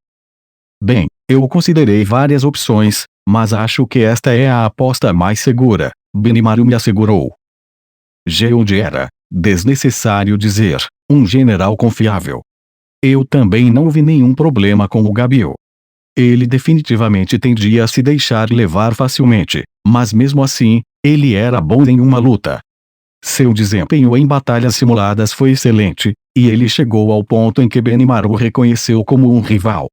Speaker 1: Bem, eu considerei várias opções, mas acho que esta é a aposta mais segura, Benimaru me assegurou. Geode era, desnecessário dizer, um general confiável. Eu também não vi nenhum problema com o Gabil. Ele definitivamente tendia a se deixar levar facilmente, mas mesmo assim, ele era bom em uma luta. Seu desempenho em batalhas simuladas foi excelente, e ele chegou ao ponto em que Benimaru o reconheceu como um rival.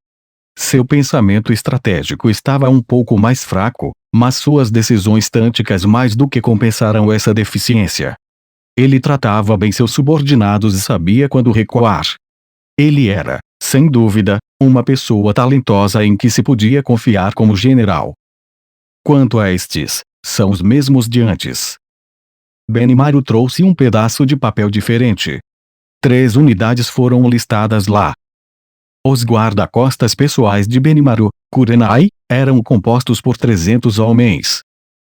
Speaker 1: Seu pensamento estratégico estava um pouco mais fraco, mas suas decisões táticas mais do que compensaram essa deficiência. Ele tratava bem seus subordinados e sabia quando recuar. Ele era, sem dúvida, uma pessoa talentosa em que se podia confiar como general. Quanto a estes, são os mesmos de antes. Benimaru trouxe um pedaço de papel diferente. 3 unidades foram listadas lá. Os guarda-costas pessoais de Benimaru, Kurenai, eram compostos por 300 homens.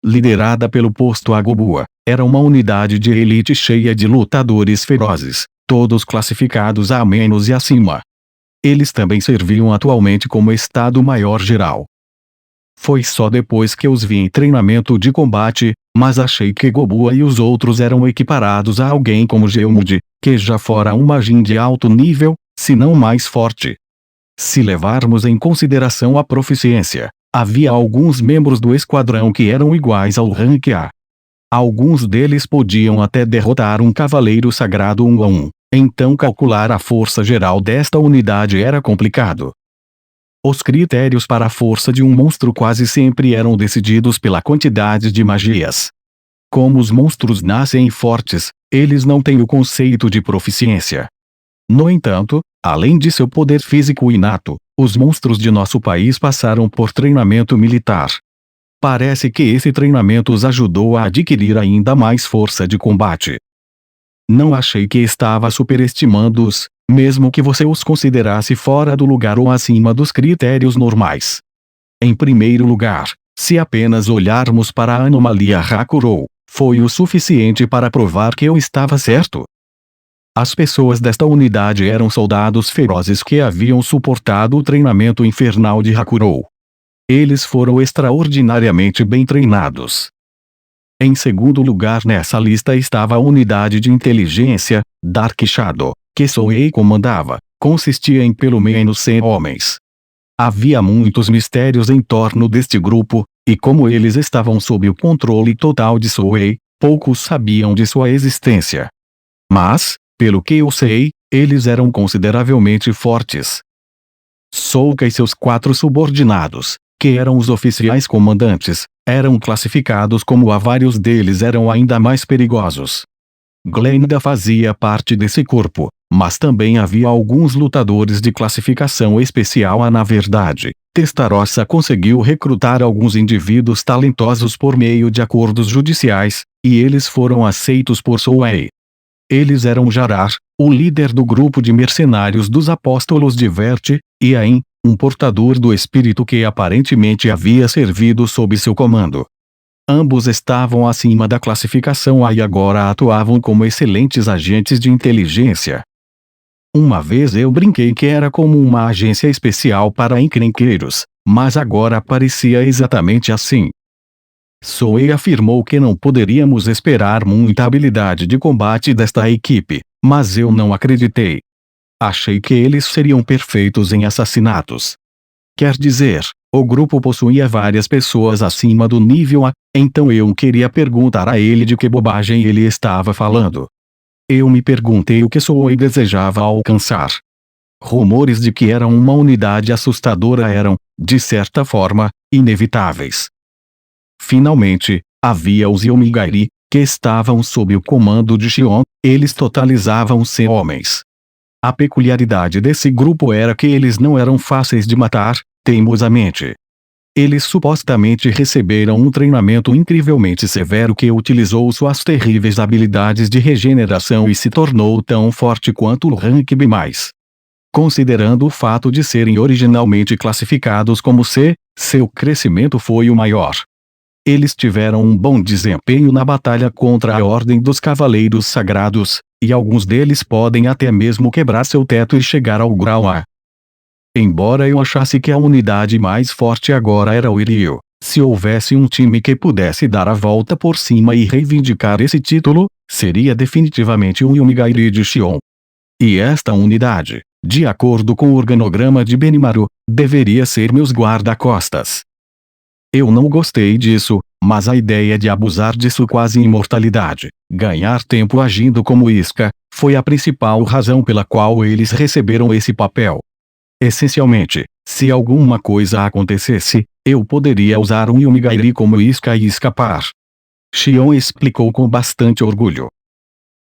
Speaker 1: Liderada pelo posto Agobua, era uma unidade de elite cheia de lutadores ferozes, todos classificados A- e acima. Eles também serviam atualmente como Estado-Maior-Geral. Foi só depois que os vi em treinamento de combate, mas achei que Gobua e os outros eram equiparados a alguém como Geomudi, que já fora um magin de alto nível, se não mais forte. Se levarmos em consideração a proficiência, havia alguns membros do esquadrão que eram iguais ao rank A. Alguns deles podiam até derrotar um cavaleiro sagrado 1 a 1, então calcular a força geral desta unidade era complicado. Os critérios para a força de um monstro quase sempre eram decididos pela quantidade de magias. Como os monstros nascem fortes, eles não têm o conceito de proficiência. No entanto, além de seu poder físico inato, os monstros de nosso país passaram por treinamento militar. Parece que esse treinamento os ajudou a adquirir ainda mais força de combate. Não achei que estava superestimando-os, mesmo que você os considerasse fora do lugar ou acima dos critérios normais. Em primeiro lugar, se apenas olharmos para a anomalia Hakurou, foi o suficiente para provar que eu estava certo. As pessoas desta unidade eram soldados ferozes que haviam suportado o treinamento infernal de Hakurou. Eles foram extraordinariamente bem treinados. Em segundo lugar nessa lista estava a unidade de inteligência, Dark Shadow, que Souei comandava, consistia em pelo menos 100 homens. Havia muitos mistérios em torno deste grupo, e como eles estavam sob o controle total de Souei, poucos sabiam de sua existência. Mas, pelo que eu sei, eles eram consideravelmente fortes. Souka e seus 4 subordinados, que eram os oficiais comandantes, eram classificados como A. Vários deles eram ainda mais perigosos. Glenda fazia parte desse corpo, mas também havia alguns lutadores de classificação especial A. Na verdade, Testarossa conseguiu recrutar alguns indivíduos talentosos por meio de acordos judiciais, e eles foram aceitos por Souei. Eles eram Jarar, o líder do grupo de mercenários dos apóstolos de Verte, e Ain, um portador do espírito que aparentemente havia servido sob seu comando. Ambos estavam acima da classificação A e agora atuavam como excelentes agentes de inteligência. Uma vez eu brinquei que era como uma agência especial para encrenqueiros, mas agora parecia exatamente assim. Souei afirmou que não poderíamos esperar muita habilidade de combate desta equipe, mas eu não acreditei. Achei que eles seriam perfeitos em assassinatos. Quer dizer, o grupo possuía várias pessoas acima do nível A, então eu queria perguntar a ele de que bobagem ele estava falando. Eu me perguntei o que Souei desejava alcançar. Rumores de que era uma unidade assustadora eram, de certa forma, inevitáveis. Finalmente, havia os Yomigairi, que estavam sob o comando de Shion, eles totalizavam 100 homens. A peculiaridade desse grupo era que eles não eram fáceis de matar, teimosamente. Eles supostamente receberam um treinamento incrivelmente severo que utilizou suas terríveis habilidades de regeneração e se tornou tão forte quanto o rank B+. Considerando o fato de serem originalmente classificados como C, seu crescimento foi o maior. Eles tiveram um bom desempenho na batalha contra a Ordem dos Cavaleiros Sagrados, e alguns deles podem até mesmo quebrar seu teto e chegar ao grau A. Embora eu achasse que a unidade mais forte agora era o Iryu, se houvesse um time que pudesse dar a volta por cima e reivindicar esse título, seria definitivamente o Yomigairi de Shion. E esta unidade, de acordo com o organograma de Benimaru, deveria ser meus guarda-costas. Eu não gostei disso, mas a ideia de abusar de sua quase imortalidade, ganhar tempo agindo como isca, foi a principal razão pela qual eles receberam esse papel. Essencialmente, se alguma coisa acontecesse, eu poderia usar um Yomigairi como isca e escapar. Shion explicou com bastante orgulho.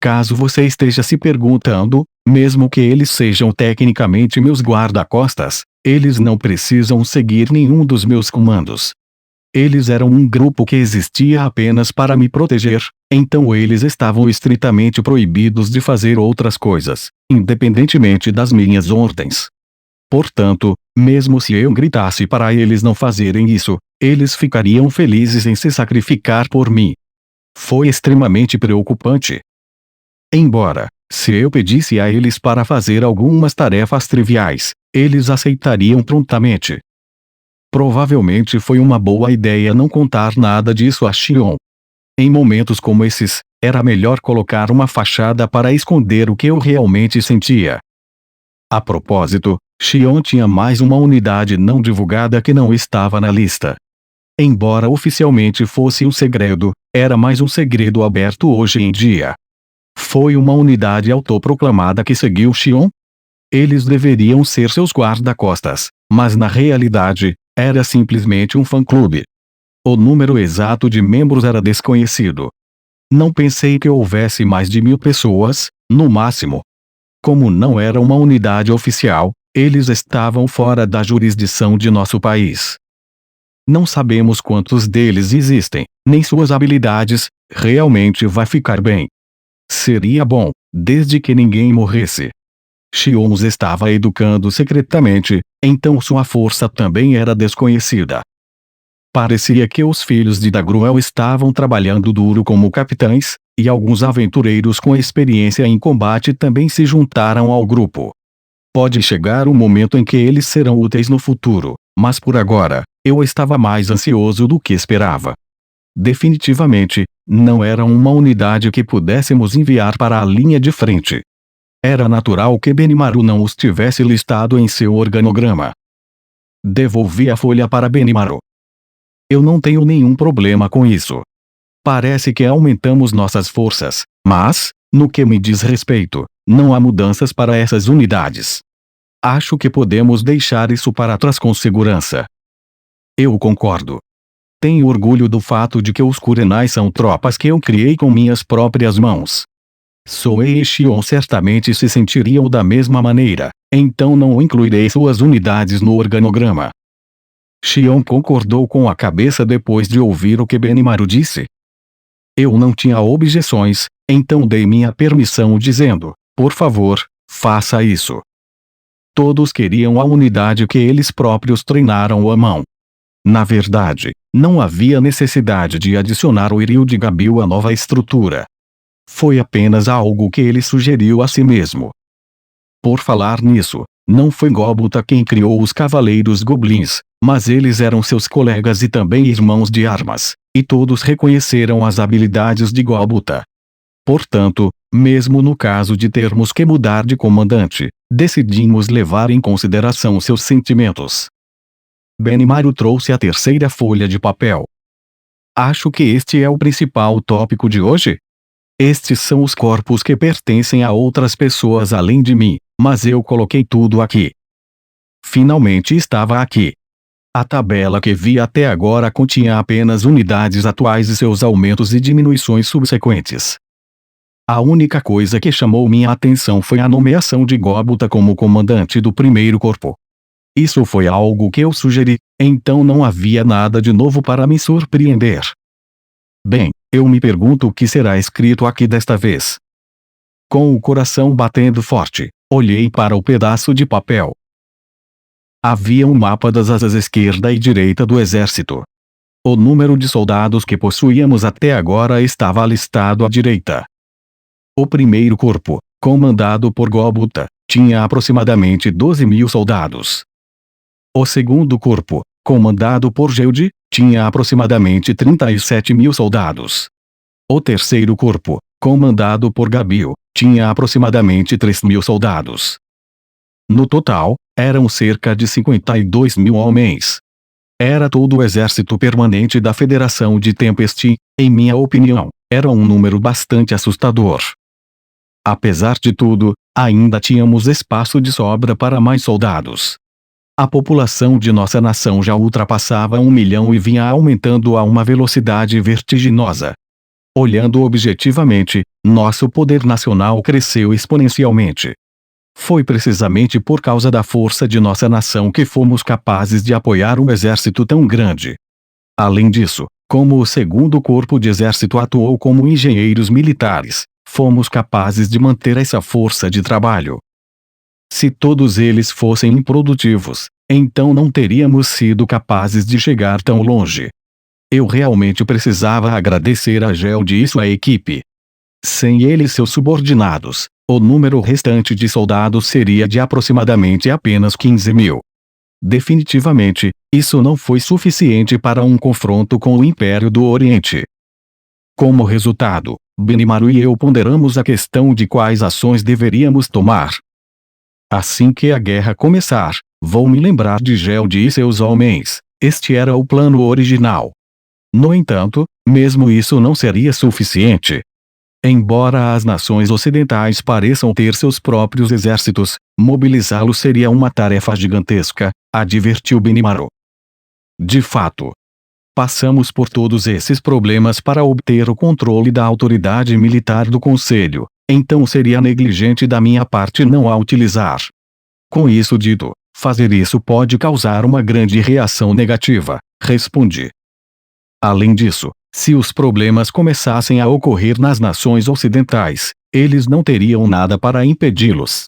Speaker 1: Caso você esteja se perguntando, mesmo que eles sejam tecnicamente meus guarda-costas, eles não precisam seguir nenhum dos meus comandos. Eles eram um grupo que existia apenas para me proteger, então eles estavam estritamente proibidos de fazer outras coisas, independentemente das minhas ordens. Portanto, mesmo se eu gritasse para eles não fazerem isso, eles ficariam felizes em se sacrificar por mim. Foi extremamente preocupante. Embora, se eu pedisse a eles para fazer algumas tarefas triviais, eles aceitariam prontamente. Provavelmente foi uma boa ideia não contar nada disso a Shion. Em momentos como esses, era melhor colocar uma fachada para esconder o que eu realmente sentia. A propósito, Shion tinha mais uma unidade não divulgada que não estava na lista. Embora oficialmente fosse um segredo, era mais um segredo aberto hoje em dia. Foi uma unidade autoproclamada que seguiu Shion? Eles deveriam ser seus guarda-costas, mas na realidade, era simplesmente um fã-clube. O número exato de membros era desconhecido. Não pensei que houvesse mais de 1000 pessoas, no máximo. Como não era uma unidade oficial, eles estavam fora da jurisdição de nosso país. Não sabemos quantos deles existem, nem suas habilidades, realmente vai ficar bem. Seria bom, desde que ninguém morresse. Shion os estava educando secretamente, então sua força também era desconhecida. Parecia que os filhos de Dagruel estavam trabalhando duro como capitães, e alguns aventureiros com experiência em combate também se juntaram ao grupo. Pode chegar um momento em que eles serão úteis no futuro, mas por agora, eu estava mais ansioso do que esperava. Definitivamente, não era uma unidade que pudéssemos enviar para a linha de frente. Era natural que Benimaru não os tivesse listado em seu organograma. Devolvi a folha para Benimaru. Eu não tenho nenhum problema com isso. Parece que aumentamos nossas forças, mas, no que me diz respeito, não há mudanças para essas unidades. Acho que podemos deixar isso para trás com segurança. Eu concordo. Tenho orgulho do fato de que os Kurenai são tropas que eu criei com minhas próprias mãos. Soei e Shion certamente se sentiriam da mesma maneira, então não incluirei suas unidades no organograma. Shion concordou com a cabeça depois de ouvir o que Benimaru disse. Eu não tinha objeções, então dei minha permissão dizendo, por favor, faça isso. Todos queriam a unidade que eles próprios treinaram à mão. Na verdade, não havia necessidade de adicionar o Iril de Gabil à nova estrutura. Foi apenas algo que ele sugeriu a si mesmo. Por falar nisso, não foi Gobuta quem criou os Cavaleiros Goblins, mas eles eram seus colegas e também irmãos de armas, e todos reconheceram as habilidades de Gobuta. Portanto, mesmo no caso de termos que mudar de comandante, decidimos levar em consideração seus sentimentos. Benimaru trouxe a terceira folha de papel. Acho que este é o principal tópico de hoje. Estes são os corpos que pertencem a outras pessoas além de mim, mas eu coloquei tudo aqui. Finalmente estava aqui. A tabela que vi até agora continha apenas unidades atuais e seus aumentos e diminuições subsequentes. A única coisa que chamou minha atenção foi a nomeação de Gobuta como comandante do primeiro corpo. Isso foi algo que eu sugeri, então não havia nada de novo para me surpreender. Bem, eu me pergunto o que será escrito aqui desta vez. Com o coração batendo forte, olhei para o pedaço de papel. Havia um mapa das asas esquerda e direita do exército. O número de soldados que possuíamos até agora estava listado à direita. O primeiro corpo, comandado por Gobuta, tinha aproximadamente 12.000 soldados. O segundo corpo, comandado por Geudi, tinha aproximadamente 37.000 soldados. O terceiro corpo, comandado por Gabil, tinha aproximadamente 3.000 soldados. No total, eram cerca de 52.000 homens. Era todo o exército permanente da Federação de Tempest, em minha opinião, era um número bastante assustador. Apesar de tudo, ainda tínhamos espaço de sobra para mais soldados. A população de nossa nação já ultrapassava 1 milhão e vinha aumentando a uma velocidade vertiginosa. Olhando objetivamente, nosso poder nacional cresceu exponencialmente. Foi precisamente por causa da força de nossa nação que fomos capazes de apoiar um exército tão grande. Além disso, como o segundo corpo de exército atuou como engenheiros militares, fomos capazes de manter essa força de trabalho. Se todos eles fossem improdutivos, então não teríamos sido capazes de chegar tão longe. Eu realmente precisava agradecer a Geld e sua equipe. Sem ele e seus subordinados, o número restante de soldados seria de aproximadamente apenas 15 mil. Definitivamente, isso não foi suficiente para um confronto com o Império do Oriente. Como resultado, Benimaru e eu ponderamos a questão de quais ações deveríamos tomar. Assim que a guerra começar, vou me lembrar de Geld e seus homens. Este era o plano original. No entanto, mesmo isso não seria suficiente. Embora as nações ocidentais pareçam ter seus próprios exércitos, mobilizá-los seria uma tarefa gigantesca, advertiu Benimaru. De fato, passamos por todos esses problemas para obter o controle da autoridade militar do Conselho, então seria negligente da minha parte não a utilizar. Com isso dito, fazer isso pode causar uma grande reação negativa, respondi. Além disso, se os problemas começassem a ocorrer nas nações ocidentais, eles não teriam nada para impedi-los.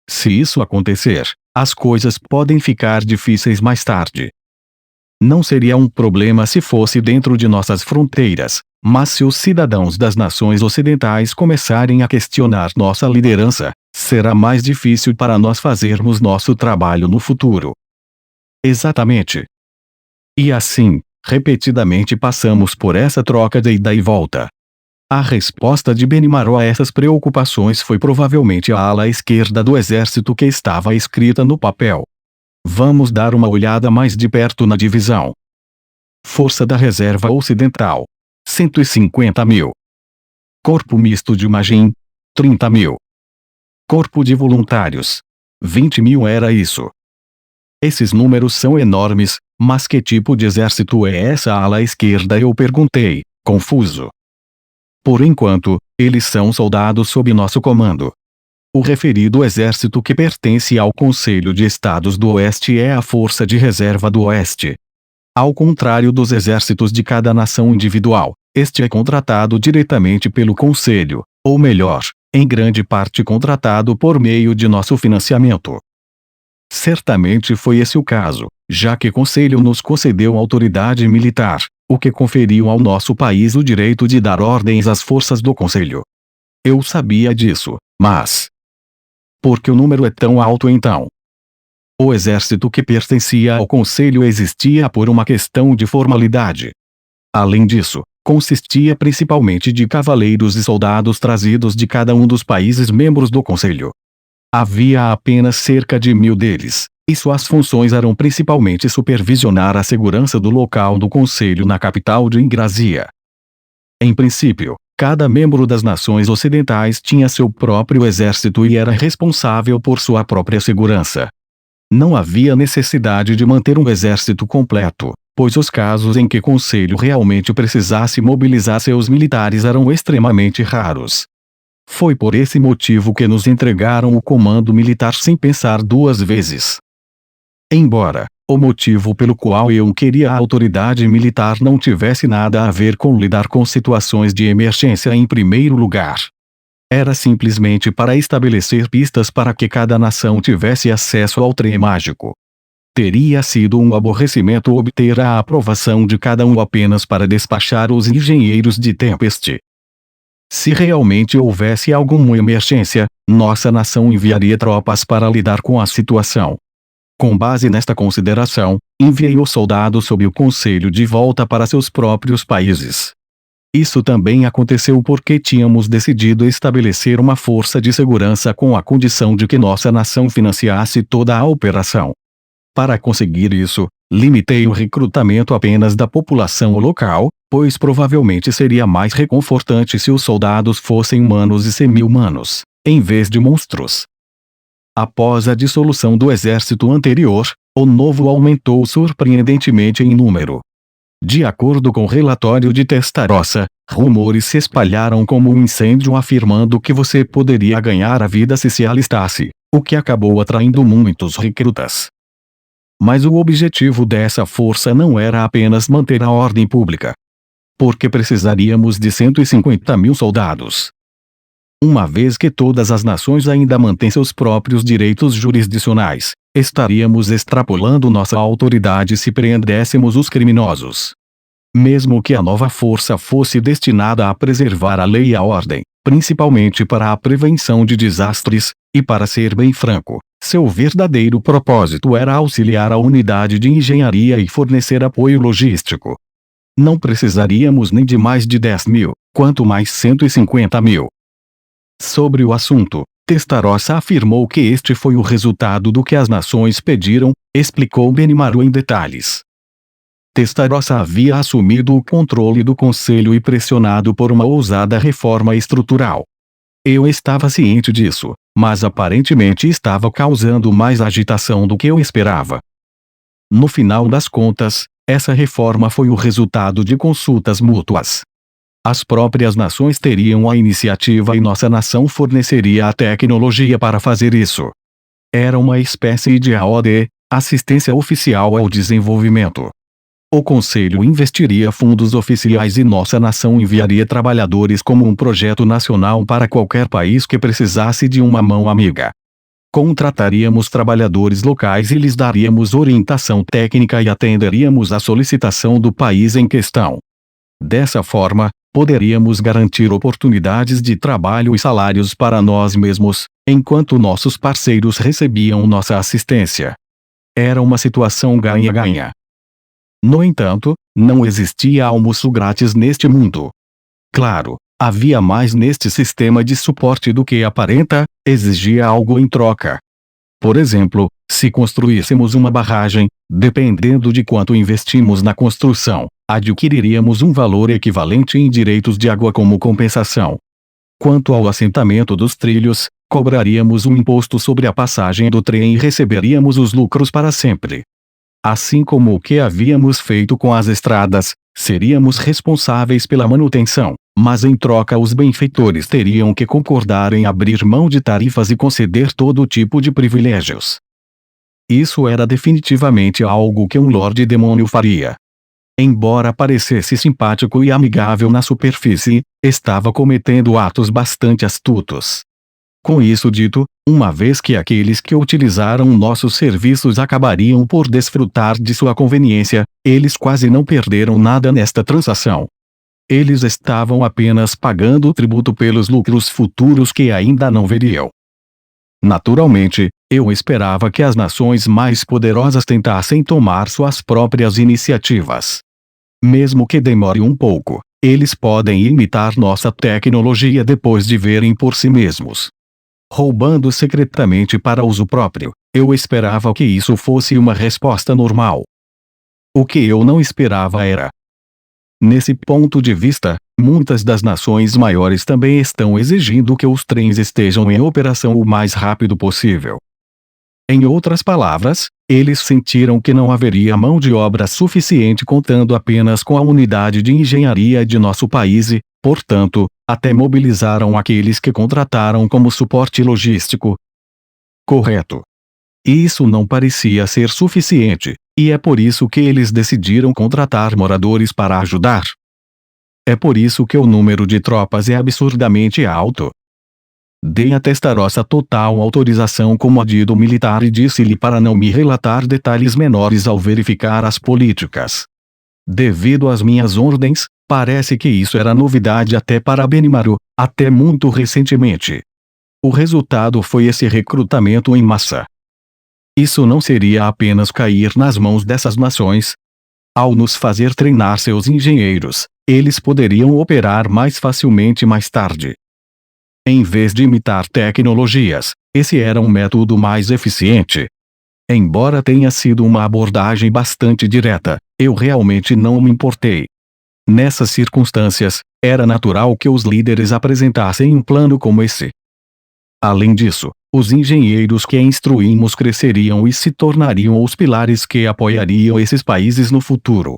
Speaker 1: Se isso acontecer, as coisas podem ficar difíceis mais tarde. Não seria um problema se fosse dentro de nossas fronteiras, mas se os cidadãos das nações ocidentais começarem a questionar nossa liderança, será mais difícil para nós fazermos nosso trabalho no futuro. Exatamente. E assim, repetidamente passamos por essa troca de ida e volta. A resposta de Benimaru a essas preocupações foi provavelmente a ala esquerda do exército que estava escrita no papel. Vamos dar uma olhada mais de perto na divisão. Força da Reserva Ocidental. 150 mil. Corpo Misto de Magin. 30 mil. Corpo de Voluntários. 20 mil era isso. Esses números são enormes, mas que tipo de exército é essa ala esquerda? Eu perguntei, confuso. Por enquanto, eles são soldados sob nosso comando. O referido exército que pertence ao Conselho de Estados do Oeste é a Força de Reserva do Oeste. Ao contrário dos exércitos de cada nação individual, este é contratado diretamente pelo Conselho, ou melhor, em grande parte contratado por meio de nosso financiamento. Certamente foi esse o caso, já que o Conselho nos concedeu autoridade militar, o que conferiu ao nosso país o direito de dar ordens às forças do Conselho. Eu sabia disso, mas por que o número é tão alto então? O exército que pertencia ao Conselho existia por uma questão de formalidade. Além disso, consistia principalmente de cavaleiros e soldados trazidos de cada um dos países membros do Conselho. Havia apenas cerca de 1000 deles, e suas funções eram principalmente supervisionar a segurança do local do Conselho na capital de Ingrazia. Em princípio, cada membro das nações ocidentais tinha seu próprio exército e era responsável por sua própria segurança. Não havia necessidade de manter um exército completo, pois os casos em que o Conselho realmente precisasse mobilizar seus militares eram extremamente raros. Foi por esse motivo que nos entregaram o comando militar sem pensar duas vezes. Embora o motivo pelo qual eu queria a autoridade militar não tivesse nada a ver com lidar com situações de emergência em primeiro lugar. Era simplesmente para estabelecer pistas para que cada nação tivesse acesso ao trem mágico. Teria sido um aborrecimento obter a aprovação de cada um apenas para despachar os engenheiros de Tempest. Se realmente houvesse alguma emergência, nossa nação enviaria tropas para lidar com a situação. Com base nesta consideração, enviei os soldados sob o Conselho de volta para seus próprios países. Isso também aconteceu porque tínhamos decidido estabelecer uma força de segurança com a condição de que nossa nação financiasse toda a operação. Para conseguir isso, limitei o recrutamento apenas da população local, pois provavelmente seria mais reconfortante se os soldados fossem humanos e semi-humanos. em vez de monstros. Após a dissolução do exército anterior, o novo aumentou surpreendentemente em número. De acordo com o relatório de Testarossa, rumores se espalharam como um incêndio afirmando que você poderia ganhar a vida se alistasse, o que acabou atraindo muitos recrutas. Mas o objetivo dessa força não era apenas manter a ordem pública. Porque precisaríamos de 150 mil soldados. Uma vez que todas as nações ainda mantêm seus próprios direitos jurisdicionais, estaríamos extrapolando nossa autoridade se prendêssemos os criminosos. Mesmo que a nova força fosse destinada a preservar a lei e a ordem, principalmente para a prevenção de desastres, e para ser bem franco, seu verdadeiro propósito era auxiliar a unidade de engenharia e fornecer apoio logístico. Não precisaríamos nem de mais de 10 mil, quanto mais 150 mil. Sobre o assunto, Testarossa afirmou que este foi o resultado do que as nações pediram, explicou Benimaru em detalhes. Testarossa havia assumido o controle do conselho e pressionado por uma ousada reforma estrutural. Eu estava ciente disso, mas aparentemente estava causando mais agitação do que eu esperava. No final das contas, essa reforma foi o resultado de consultas mútuas. As próprias nações teriam a iniciativa e nossa nação forneceria a tecnologia para fazer isso. Era uma espécie de AOD, assistência oficial ao desenvolvimento. O Conselho investiria fundos oficiais e nossa nação enviaria trabalhadores como um projeto nacional para qualquer país que precisasse de uma mão amiga. Contrataríamos trabalhadores locais e lhes daríamos orientação técnica e atenderíamos à solicitação do país em questão. Dessa forma, poderíamos garantir oportunidades de trabalho e salários para nós mesmos, enquanto nossos parceiros recebiam nossa assistência. Era uma situação ganha-ganha. No entanto, não existia almoço grátis neste mundo. Claro, havia mais neste sistema de suporte do que aparenta, exigia algo em troca. Por exemplo, se construíssemos uma barragem, dependendo de quanto investimos na construção, adquiriríamos um valor equivalente em direitos de água como compensação. Quanto ao assentamento dos trilhos, cobraríamos um imposto sobre a passagem do trem e receberíamos os lucros para sempre. Assim como o que havíamos feito com as estradas, seríamos responsáveis pela manutenção, mas em troca os benfeitores teriam que concordar em abrir mão de tarifas e conceder todo tipo de privilégios. Isso era definitivamente algo que um Lorde Demônio faria. Embora parecesse simpático e amigável na superfície, estava cometendo atos bastante astutos. Com isso dito, uma vez que aqueles que utilizaram nossos serviços acabariam por desfrutar de sua conveniência, eles quase não perderam nada nesta transação. Eles estavam apenas pagando tributo pelos lucros futuros que ainda não veriam. Naturalmente, eu esperava que as nações mais poderosas tentassem tomar suas próprias iniciativas. Mesmo que demore um pouco, eles podem imitar nossa tecnologia depois de verem por si mesmos. Roubando secretamente para uso próprio, eu esperava que isso fosse uma resposta normal. O que eu não esperava era. Nesse ponto de vista, muitas das nações maiores também estão exigindo que os trens estejam em operação o mais rápido possível. Em outras palavras, eles sentiram que não haveria mão de obra suficiente contando apenas com a unidade de engenharia de nosso país e, portanto, até mobilizaram aqueles que contrataram como suporte logístico. Correto. Isso não parecia ser suficiente, e é por isso que eles decidiram contratar moradores para ajudar. É por isso que o número de tropas é absurdamente alto. Dei a Testarossa total autorização como adido militar e disse-lhe para não me relatar detalhes menores ao verificar as políticas. Devido às minhas ordens, parece que isso era novidade até para Benimaru, até muito recentemente. O resultado foi esse recrutamento em massa. Isso não seria apenas cair nas mãos dessas nações. Ao nos fazer treinar seus engenheiros, eles poderiam operar mais facilmente mais tarde. Em vez de imitar tecnologias, esse era um método mais eficiente. Embora tenha sido uma abordagem bastante direta, eu realmente não me importei. Nessas circunstâncias, era natural que os líderes apresentassem um plano como esse. Além disso, os engenheiros que instruímos cresceriam e se tornariam os pilares que apoiariam esses países no futuro.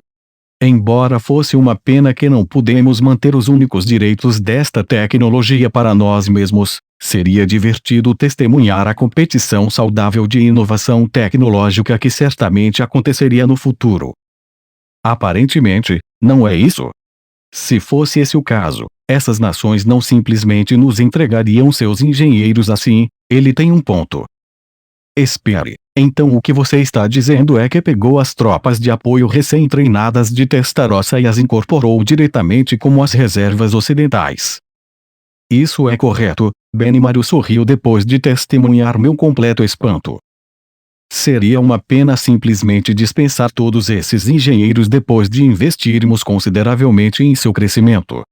Speaker 1: Embora fosse uma pena que não pudemos manter os únicos direitos desta tecnologia para nós mesmos, seria divertido testemunhar a competição saudável de inovação tecnológica que certamente aconteceria no futuro. Aparentemente, não é isso? Se fosse esse o caso, essas nações não simplesmente nos entregariam seus engenheiros assim. Ele tem um ponto. Espere. Então o que você está dizendo é que pegou as tropas de apoio recém-treinadas de Testarossa e as incorporou diretamente como as reservas ocidentais. Isso é correto. Benimaru sorriu depois de testemunhar meu completo espanto. Seria uma pena simplesmente dispensar todos esses engenheiros depois de investirmos consideravelmente em seu crescimento.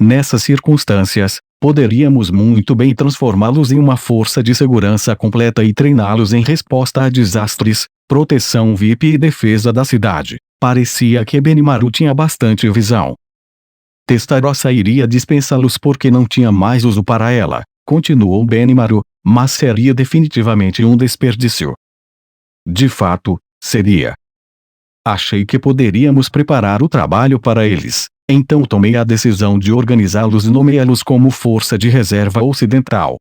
Speaker 1: Nessas circunstâncias, poderíamos muito bem transformá-los em uma força de segurança completa e treiná-los em resposta a desastres, proteção VIP e defesa da cidade. Parecia que Benimaru tinha bastante visão. Testarossa iria dispensá-los porque não tinha mais uso para ela, continuou Benimaru, mas seria definitivamente um desperdício. De fato, seria. Achei que poderíamos preparar o trabalho para eles, então tomei a decisão de organizá-los e nomeá-los como Força de Reserva Ocidental.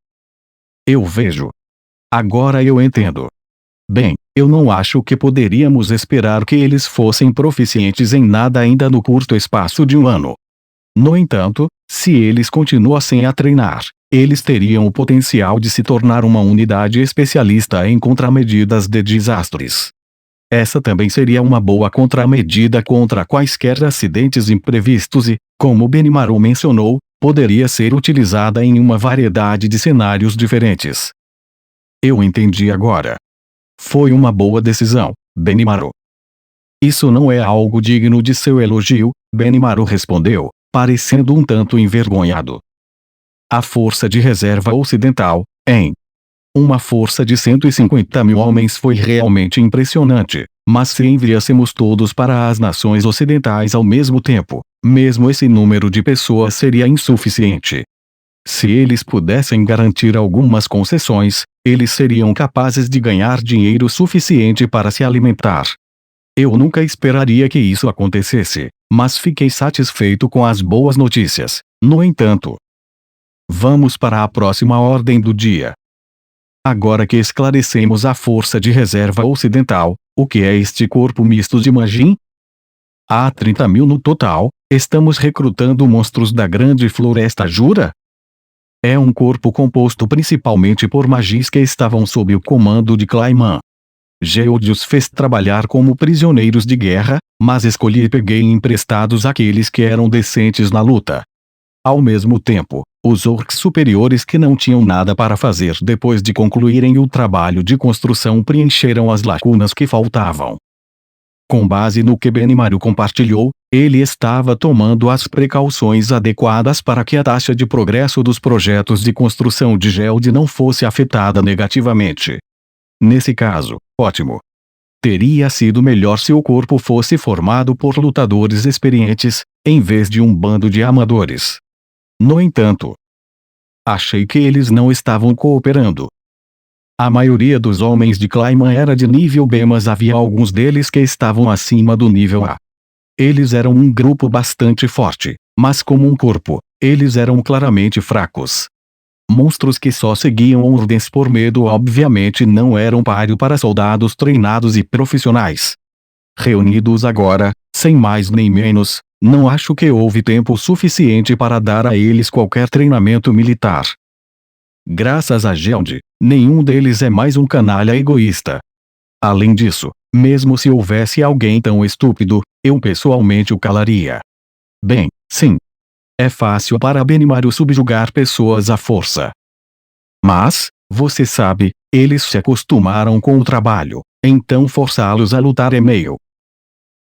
Speaker 1: Eu vejo. Agora eu entendo. Bem, eu não acho que poderíamos esperar que eles fossem proficientes em nada ainda no curto espaço de um ano. No entanto, se eles continuassem a treinar, eles teriam o potencial de se tornar uma unidade especialista em contramedidas de desastres. Essa também seria uma boa contramedida contra quaisquer acidentes imprevistos e, como Benimaru mencionou, poderia ser utilizada em uma variedade de cenários diferentes. Eu entendi agora. Foi uma boa decisão, Benimaru. Isso não é algo digno de seu elogio, Benimaru respondeu, parecendo um tanto envergonhado. A Força de Reserva Ocidental, em uma força de 150.000 homens foi realmente impressionante, mas se enviássemos todos para as nações ocidentais ao mesmo tempo, mesmo esse número de pessoas seria insuficiente. Se eles pudessem garantir algumas concessões, eles seriam capazes de ganhar dinheiro suficiente para se alimentar. Eu nunca esperaria que isso acontecesse, mas fiquei satisfeito com as boas notícias. No entanto, vamos para a próxima ordem do dia. Agora que esclarecemos a Força de Reserva Ocidental, o que é este corpo misto de Majin? Há 30.000 no total. Estamos recrutando monstros da Grande Floresta Jura? É um corpo composto principalmente por magis que estavam sob o comando de Clayman. Geode os fez trabalhar como prisioneiros de guerra, mas escolhi e peguei emprestados aqueles que eram decentes na luta. Ao mesmo tempo, os orcs superiores que não tinham nada para fazer depois de concluírem o trabalho de construção preencheram as lacunas que faltavam. Com base no que Benimaru compartilhou, ele estava tomando as precauções adequadas para que a taxa de progresso dos projetos de construção de Geode não fosse afetada negativamente. Nesse caso, ótimo. Teria sido melhor se o corpo fosse formado por lutadores experientes, em vez de um bando de amadores. No entanto, achei que eles não estavam cooperando. A maioria dos homens de Clayman era de nível B, mas havia alguns deles que estavam acima do nível A. Eles eram um grupo bastante forte, mas como um corpo, eles eram claramente fracos. Monstros que só seguiam ordens por medo obviamente não eram páreo para soldados treinados e profissionais. Reunidos agora, sem mais nem menos, não acho que houve tempo suficiente para dar a eles qualquer treinamento militar. Graças a Geode, nenhum deles é mais um canalha egoísta. Além disso, mesmo se houvesse alguém tão estúpido, eu pessoalmente o calaria. Bem, sim. É fácil para Benimaru subjugar pessoas à força. Mas, você sabe, eles se acostumaram com o trabalho, então forçá-los a lutar é meio.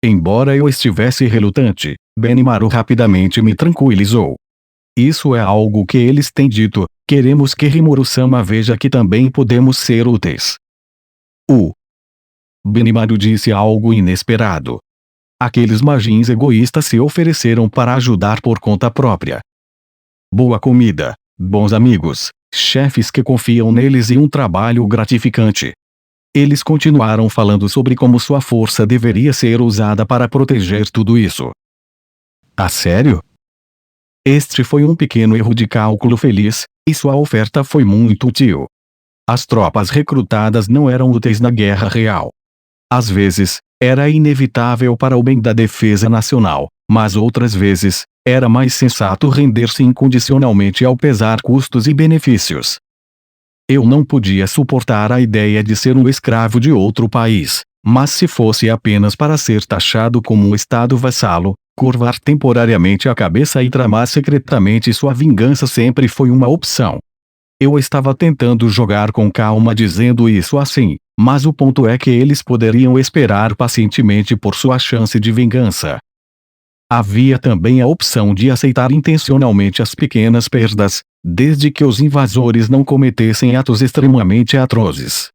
Speaker 1: Embora eu estivesse relutante, Benimaru rapidamente me tranquilizou. Isso é algo que eles têm dito, queremos que Rimuru-sama veja que também podemos ser úteis. Benimaru disse algo inesperado. Aqueles magins egoístas se ofereceram para ajudar por conta própria. Boa comida, bons amigos, chefes que confiam neles e um trabalho gratificante. Eles continuaram falando sobre como sua força deveria ser usada para proteger tudo isso. A sério? Este foi um pequeno erro de cálculo feliz, e sua oferta foi muito útil. As tropas recrutadas não eram úteis na guerra real. Às vezes, era inevitável para o bem da defesa nacional, mas outras vezes, era mais sensato render-se incondicionalmente ao pesar custos e benefícios. Eu não podia suportar a ideia de ser um escravo de outro país, mas se fosse apenas para ser taxado como um estado vassalo, curvar temporariamente a cabeça e tramar secretamente sua vingança sempre foi uma opção. Eu estava tentando jogar com calma dizendo isso assim, mas o ponto é que eles poderiam esperar pacientemente por sua chance de vingança. Havia também a opção de aceitar intencionalmente as pequenas perdas, desde que os invasores não cometessem atos extremamente atrozes.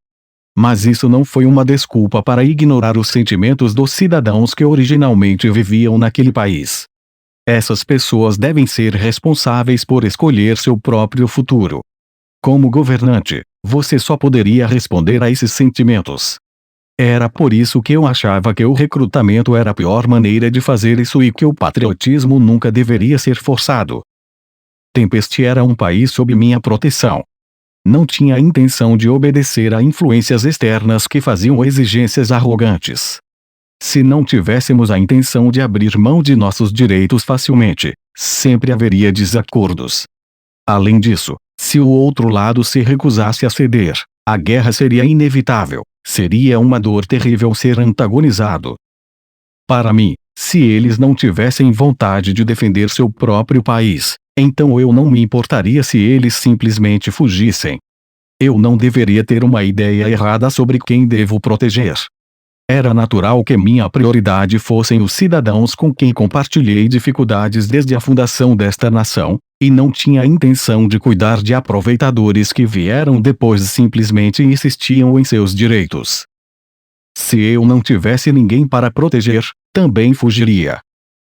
Speaker 1: Mas isso não foi uma desculpa para ignorar os sentimentos dos cidadãos que originalmente viviam naquele país. Essas pessoas devem ser responsáveis por escolher seu próprio futuro. Como governante, você só poderia responder a esses sentimentos. Era por isso que eu achava que o recrutamento era a pior maneira de fazer isso e que o patriotismo nunca deveria ser forçado. Tempest era um país sob minha proteção. Não tinha a intenção de obedecer a influências externas que faziam exigências arrogantes. Se não tivéssemos a intenção de abrir mão de nossos direitos facilmente, sempre haveria desacordos. Além disso, se o outro lado se recusasse a ceder, a guerra seria inevitável. Seria uma dor terrível ser antagonizado. Para mim, se eles não tivessem vontade de defender seu próprio país, então eu não me importaria se eles simplesmente fugissem. Eu não deveria ter uma ideia errada sobre quem devo proteger. Era natural que minha prioridade fossem os cidadãos com quem compartilhei dificuldades desde a fundação desta nação, e não tinha a intenção de cuidar de aproveitadores que vieram depois e simplesmente insistiam em seus direitos. Se eu não tivesse ninguém para proteger, também fugiria.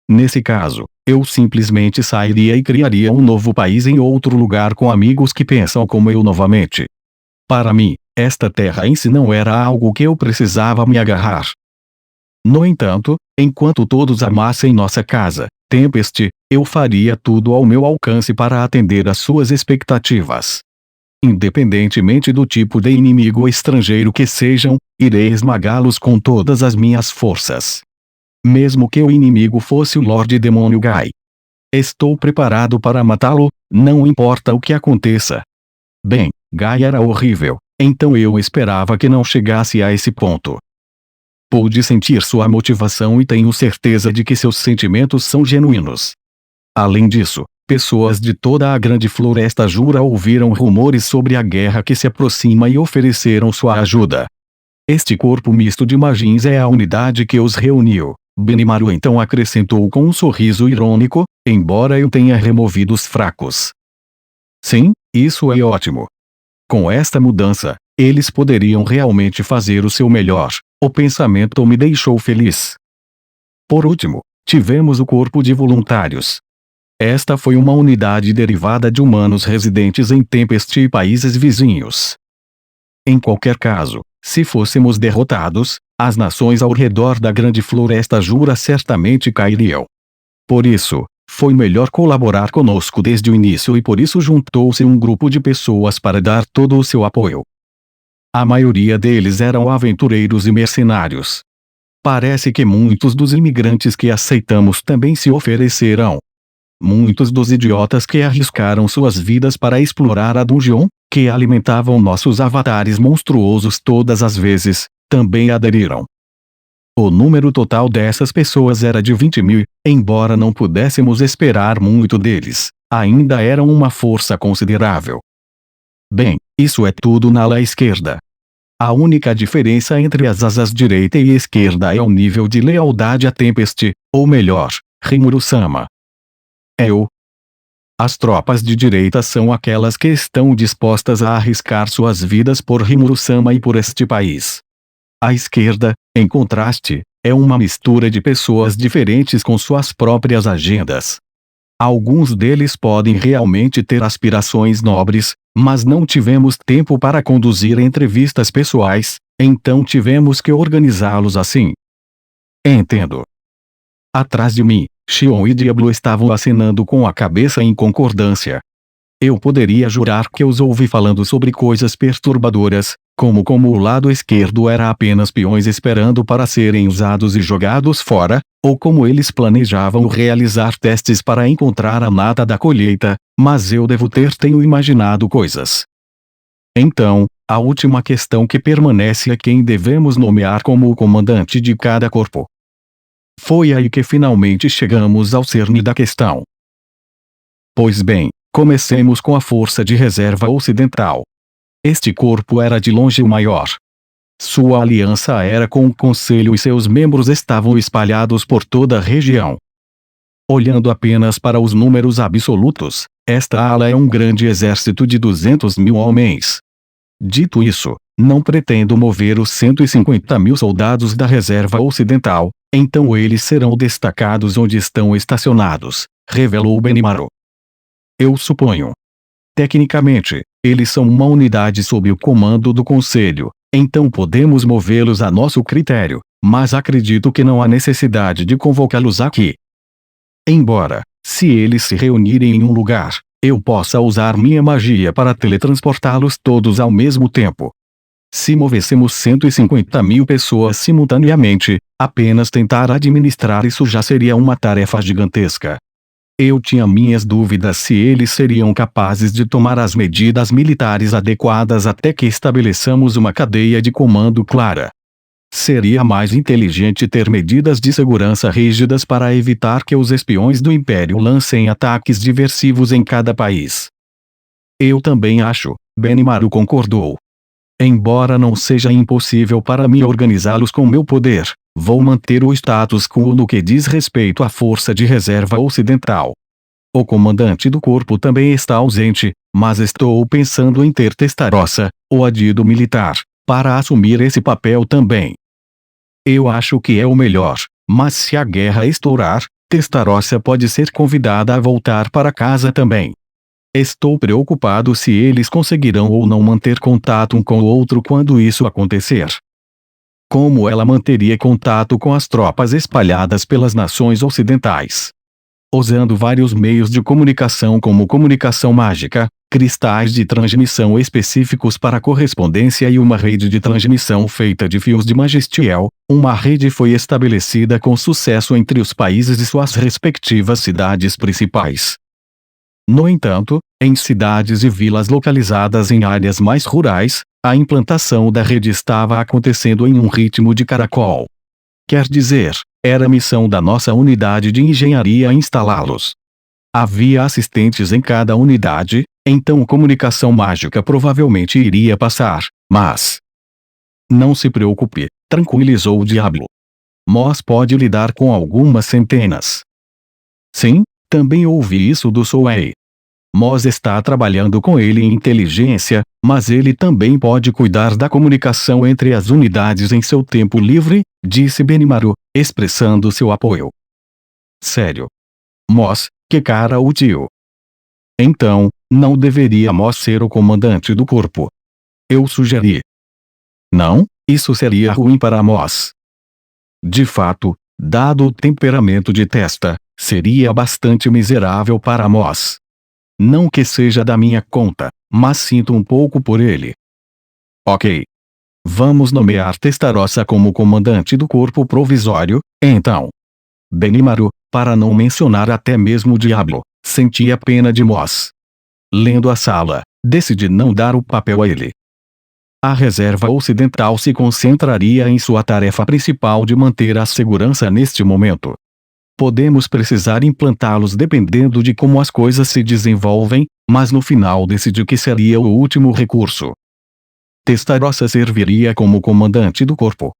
Speaker 1: Nesse caso, eu simplesmente sairia e criaria um novo país em outro lugar com amigos que pensam como eu novamente. Para mim, esta terra em si não era algo que eu precisava me agarrar. No entanto, enquanto todos amassem nossa casa, Tempest, eu faria tudo ao meu alcance para atender às suas expectativas. Independentemente do tipo de inimigo estrangeiro que sejam, irei esmagá-los com todas as minhas forças. Mesmo que o inimigo fosse o Lorde Demônio Guy. Estou preparado para matá-lo, não importa o que aconteça. Bem, Guy era horrível, então eu esperava que não chegasse a esse ponto. Pude sentir sua motivação e tenho certeza de que seus sentimentos são genuínos. Além disso, pessoas de toda a grande floresta jura ouviram rumores sobre a guerra que se aproxima e ofereceram sua ajuda. Este corpo misto de magins é a unidade que os reuniu. Benimaru então acrescentou com um sorriso irônico, embora eu tenha removido os fracos. Sim, isso é ótimo. Com esta mudança, eles poderiam realmente fazer o seu melhor. O pensamento me deixou feliz. Por último, tivemos o corpo de voluntários. Esta foi uma unidade derivada de humanos residentes em Tempest e países vizinhos. Em qualquer caso, se fôssemos derrotados, as nações ao redor da grande floresta jura certamente cairiam. Por isso, foi melhor colaborar conosco desde o início e por isso juntou-se um grupo de pessoas para dar todo o seu apoio. A maioria deles eram aventureiros e mercenários. Parece que muitos dos imigrantes que aceitamos também se oferecerão. Muitos dos idiotas que arriscaram suas vidas para explorar a dungeon, que alimentavam nossos avatares monstruosos todas as vezes, também aderiram. O número total dessas pessoas era de 20.000, embora não pudéssemos esperar muito deles, ainda eram uma força considerável. Bem, isso é tudo na ala esquerda. A única diferença entre as asas direita e esquerda é o nível de lealdade a Tempest, ou melhor, Rimuru-sama. As tropas de direita são aquelas que estão dispostas a arriscar suas vidas por Rimuru-sama e por este país. A esquerda, em contraste, é uma mistura de pessoas diferentes com suas próprias agendas. Alguns deles podem realmente ter aspirações nobres, mas não tivemos tempo para conduzir entrevistas pessoais, então tivemos que organizá-los assim. Entendo. Atrás de mim, Xion e Diablo estavam acenando com a cabeça em concordância. Eu poderia jurar que os ouvi falando sobre coisas perturbadoras, como o lado esquerdo era apenas peões esperando para serem usados e jogados fora, ou como eles planejavam realizar testes para encontrar a nata da colheita, mas eu devo tenho imaginado coisas. Então, a última questão que permanece é quem devemos nomear como o comandante de cada corpo. Foi aí que finalmente chegamos ao cerne da questão. Pois bem, comecemos com a Força de Reserva Ocidental. Este corpo era de longe o maior. Sua aliança era com o Conselho e seus membros estavam espalhados por toda a região. Olhando apenas para os números absolutos, esta ala é um grande exército de 200.000 homens. Dito isso, não pretendo mover os 150.000 soldados da Reserva Ocidental, então eles serão destacados onde estão estacionados, revelou Benimaru. Eu suponho. Tecnicamente, eles são uma unidade sob o comando do Conselho, então podemos movê-los a nosso critério, mas acredito que não há necessidade de convocá-los aqui. Embora, se eles se reunirem em um lugar, eu possa usar minha magia para teletransportá-los todos ao mesmo tempo. Se movêssemos 150.000 pessoas simultaneamente, apenas tentar administrar isso já seria uma tarefa gigantesca. Eu tinha minhas dúvidas se eles seriam capazes de tomar as medidas militares adequadas até que estabeleçamos uma cadeia de comando clara. Seria mais inteligente ter medidas de segurança rígidas para evitar que os espiões do Império lancem ataques diversivos em cada país. Eu também acho, Benimaru concordou. Embora não seja impossível para mim organizá-los com meu poder, vou manter o status quo no que diz respeito à Força de Reserva Ocidental. O comandante do corpo também está ausente, mas estou pensando em ter Testarossa, o adido militar, para assumir esse papel também. Eu acho que é o melhor, mas se a guerra estourar, Testarossa pode ser convidada a voltar para casa também. Estou preocupado se eles conseguirão ou não manter contato um com o outro quando isso acontecer. Como ela manteria contato com as tropas espalhadas pelas nações ocidentais? Usando vários meios de comunicação como comunicação mágica, cristais de transmissão específicos para correspondência e uma rede de transmissão feita de fios de Magistiel, uma rede foi estabelecida com sucesso entre os países e suas respectivas cidades principais. No entanto, em cidades e vilas localizadas em áreas mais rurais, a implantação da rede estava acontecendo em um ritmo de caracol. Quer dizer, era missão da nossa unidade de engenharia instalá-los. Havia assistentes em cada unidade, então comunicação mágica provavelmente iria passar, mas... Não se preocupe, tranquilizou o Diablo. Moss pode lidar com algumas centenas. Sim, também ouvi isso do Souei. Moss está trabalhando com ele em inteligência, mas ele também pode cuidar da comunicação entre as unidades em seu tempo livre, disse Benimaru, expressando seu apoio. Sério. Moss, que cara útil. Então, não deveria Moss ser o comandante do corpo. Eu sugeri. Não, isso seria ruim para Moss. De fato, dado o temperamento de Testa, seria bastante miserável para Moss. Não que seja da minha conta, mas sinto um pouco por ele. Ok. Vamos nomear Testarossa como comandante do corpo provisório, então. Benimaru, para não mencionar até mesmo o Diablo, sentia pena de Moss. Lendo a sala, decidi não dar o papel a ele. A Reserva Ocidental se concentraria em sua tarefa principal de manter a segurança neste momento. Podemos precisar implantá-los dependendo de como as coisas se desenvolvem, mas no final decidi que seria o último recurso. Testarossa serviria como comandante do corpo.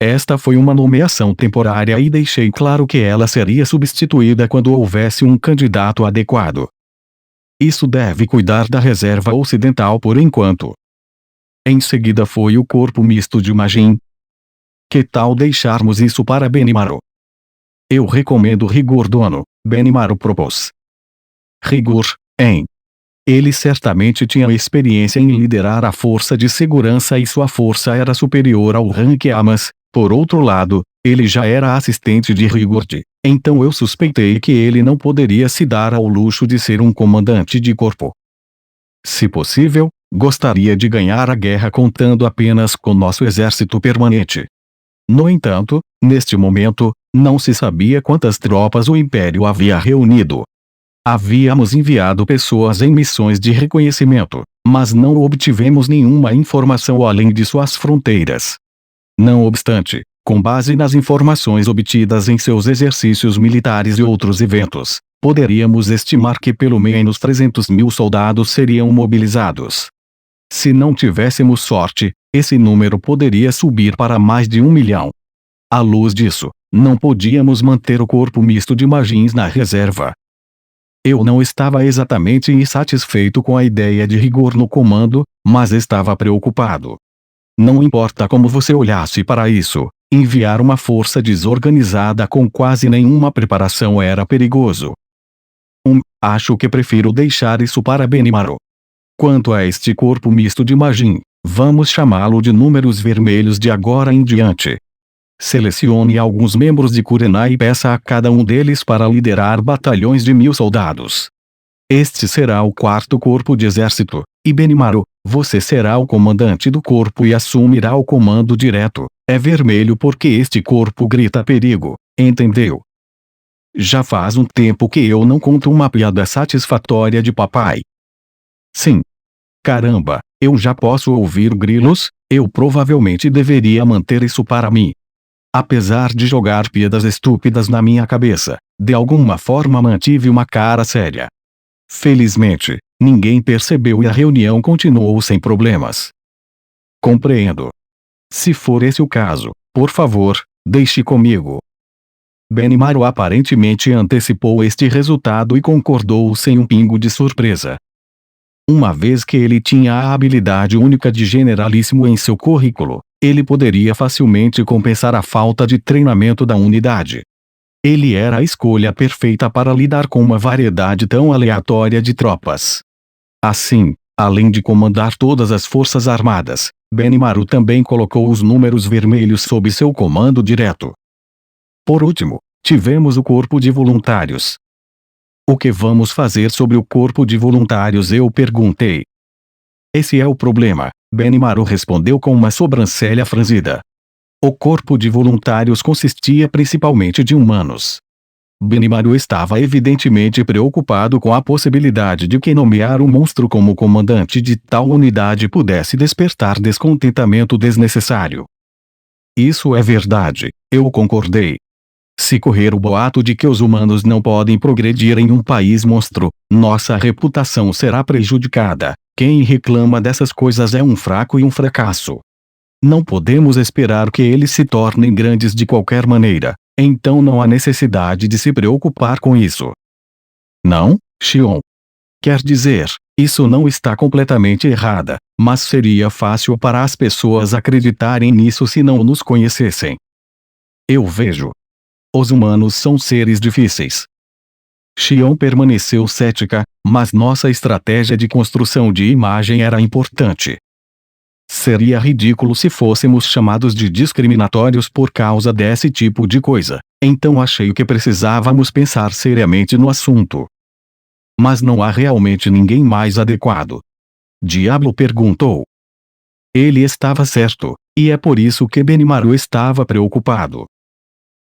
Speaker 1: Esta foi uma nomeação temporária e deixei claro que ela seria substituída quando houvesse um candidato adequado. Isso deve cuidar da Reserva Ocidental por enquanto. Em seguida foi o corpo misto de Majin. Que tal deixarmos isso para Benimaru? Eu recomendo rigor dono, Benimaru propôs. Rigor, hein? Ele certamente tinha experiência em liderar a força de segurança e sua força era superior ao rank A, mas, por outro lado, ele já era assistente de Rigord. Então eu suspeitei que ele não poderia se dar ao luxo de ser um comandante de corpo. Se possível, gostaria de ganhar a guerra contando apenas com nosso exército permanente. No entanto, neste momento, não se sabia quantas tropas o Império havia reunido. Havíamos enviado pessoas em missões de reconhecimento, mas não obtivemos nenhuma informação além de suas fronteiras. Não obstante, com base nas informações obtidas em seus exercícios militares e outros eventos, poderíamos estimar que pelo menos 300.000 soldados seriam mobilizados. Se não tivéssemos sorte, esse número poderia subir para mais de 1 milhão. À luz disso, não podíamos manter o corpo misto de Magins na reserva. Eu não estava exatamente insatisfeito com a ideia de rigor no comando, mas estava preocupado. Não importa como você olhasse para isso, enviar uma força desorganizada com quase nenhuma preparação era perigoso. Acho que prefiro deixar isso para Benimaru. Quanto a este corpo misto de Magin, vamos chamá-lo de números vermelhos de agora em diante. Selecione alguns membros de Kurenai e peça a cada um deles para liderar batalhões de 1.000 soldados. Este será o 4º corpo de exército, e Benimaru, você será o comandante do corpo e assumirá o comando direto. É vermelho porque este corpo grita perigo, entendeu? Já faz um tempo que eu não conto uma piada satisfatória de papai. Sim. Caramba, eu já posso ouvir grilos, eu provavelmente deveria manter isso para mim. Apesar de jogar piadas estúpidas na minha cabeça, de alguma forma mantive uma cara séria. Felizmente, ninguém percebeu e a reunião continuou sem problemas. Compreendo. Se for esse o caso, por favor, deixe comigo. Benimaru aparentemente antecipou este resultado e concordou sem um pingo de surpresa. Uma vez que ele tinha a habilidade única de generalíssimo em seu currículo, ele poderia facilmente compensar a falta de treinamento da unidade. Ele era a escolha perfeita para lidar com uma variedade tão aleatória de tropas. Assim, além de comandar todas as forças armadas, Benimaru também colocou os números vermelhos sob seu comando direto. Por último, tivemos o corpo de voluntários. O que vamos fazer sobre o corpo de voluntários? Eu perguntei. Esse é o problema, Benimaru respondeu com uma sobrancelha franzida. O corpo de voluntários consistia principalmente de humanos. Benimaru estava evidentemente preocupado com a possibilidade de que nomear um monstro como comandante de tal unidade pudesse despertar descontentamento desnecessário. Isso é verdade, eu concordei. Se correr o boato de que os humanos não podem progredir em um país monstro, nossa reputação será prejudicada. Quem reclama dessas coisas é um fraco e um fracasso. Não podemos esperar que eles se tornem grandes de qualquer maneira, então não há necessidade de se preocupar com isso. Não, Xion? Quer dizer, isso não está completamente errada, mas seria fácil para as pessoas acreditarem nisso se não nos conhecessem. Eu vejo. Os humanos são seres difíceis. Xion permaneceu cética, mas nossa estratégia de construção de imagem era importante. Seria ridículo se fôssemos chamados de discriminatórios por causa desse tipo de coisa, então achei que precisávamos pensar seriamente no assunto. Mas não há realmente ninguém mais adequado? Diablo perguntou. Ele estava certo, e é por isso que Benimaru estava preocupado.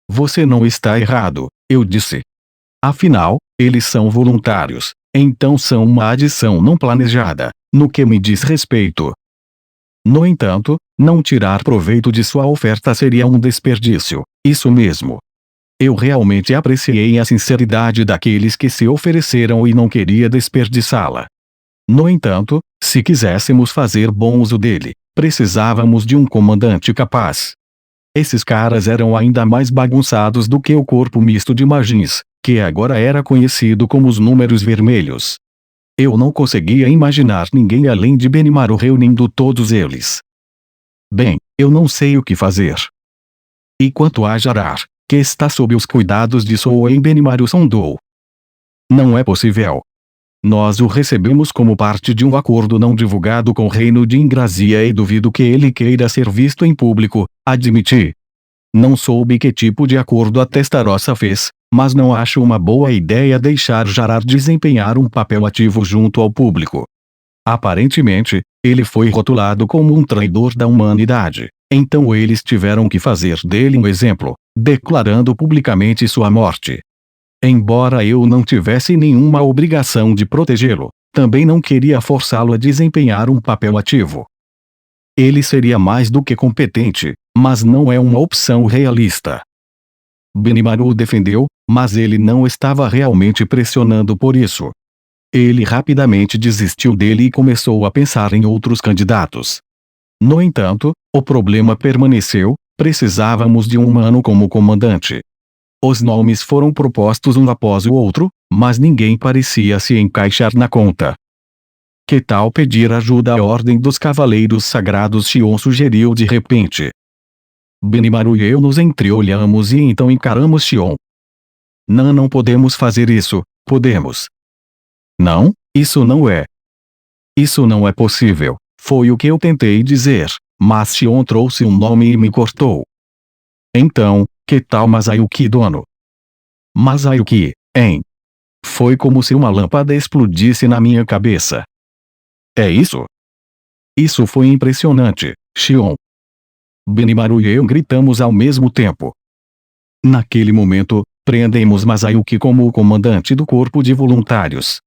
Speaker 1: Você não está errado, eu disse. Afinal, eles são voluntários, então são uma adição não planejada, no que me diz respeito. No entanto, não tirar proveito de sua oferta seria um desperdício, isso mesmo. Eu realmente apreciei a sinceridade daqueles que se ofereceram e não queria desperdiçá-la. No entanto, se quiséssemos fazer bom uso dele, precisávamos de um comandante capaz. Esses caras eram ainda mais bagunçados do que o corpo misto de Magins, que agora era conhecido como os números vermelhos. Eu não conseguia imaginar ninguém além de Benimaru reunindo todos eles. Bem, eu não sei o que fazer. E quanto a Jarar, que está sob os cuidados de Soen, Benimaru sondou. Não é possível. Nós o recebemos como parte de um acordo não divulgado com o reino de Ingrazia e duvido que ele queira ser visto em público, admiti. Não soube que tipo de acordo a Testarossa fez, mas não acho uma boa ideia deixar Gerard desempenhar um papel ativo junto ao público. Aparentemente, ele foi rotulado como um traidor da humanidade, então eles tiveram que fazer dele um exemplo, declarando publicamente sua morte. Embora eu não tivesse nenhuma obrigação de protegê-lo, também não queria forçá-lo a desempenhar um papel ativo. Ele seria mais do que competente, mas não é uma opção realista. Benimaru o defendeu, mas ele não estava realmente pressionando por isso. Ele rapidamente desistiu dele e começou a pensar em outros candidatos. No entanto, o problema permaneceu: precisávamos de um humano como comandante. Os nomes foram propostos um após o outro, mas ninguém parecia se encaixar na conta. Que tal pedir ajuda à Ordem dos Cavaleiros Sagrados? Xion sugeriu de repente. Benimaru e eu nos entreolhamos e então encaramos Xion. Não podemos fazer isso, podemos. Não, isso não é. Isso não é possível, foi o que eu tentei dizer, mas Xion trouxe um nome e me cortou. Então, que tal Masayuki Dono? Masayuki, hein? Foi como se uma lâmpada explodisse na minha cabeça. É isso? Isso foi impressionante, Xion. Benimaru e eu gritamos ao mesmo tempo. Naquele momento, prendemos Masayuki como o comandante do corpo de voluntários.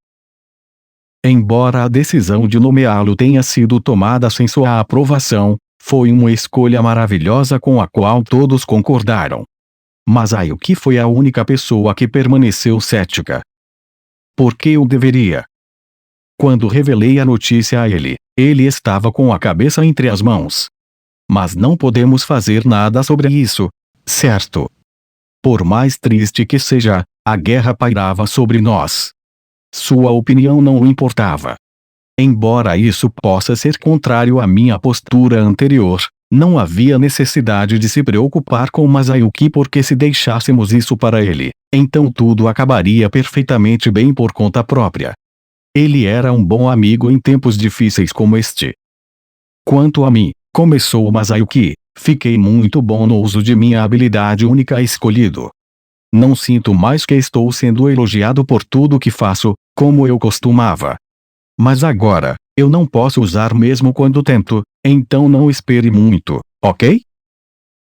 Speaker 1: Embora a decisão de nomeá-lo tenha sido tomada sem sua aprovação, foi uma escolha maravilhosa com a qual todos concordaram. Masayuki foi a única pessoa que permaneceu cética. Por que eu deveria? Quando revelei a notícia a ele, ele estava com a cabeça entre as mãos. Mas não podemos fazer nada sobre isso, certo? Por mais triste que seja, a guerra pairava sobre nós. Sua opinião não o importava. Embora isso possa ser contrário à minha postura anterior, não havia necessidade de se preocupar com Masayuki porque se deixássemos isso para ele, então tudo acabaria perfeitamente bem por conta própria. Ele era um bom amigo em tempos difíceis como este. Quanto a mim, começou Masayuki, fiquei muito bom no uso de minha habilidade única escolhido. Não sinto mais que estou sendo elogiado por tudo que faço, como eu costumava. Mas agora, eu não posso usar mesmo quando tento, então não espere muito, ok?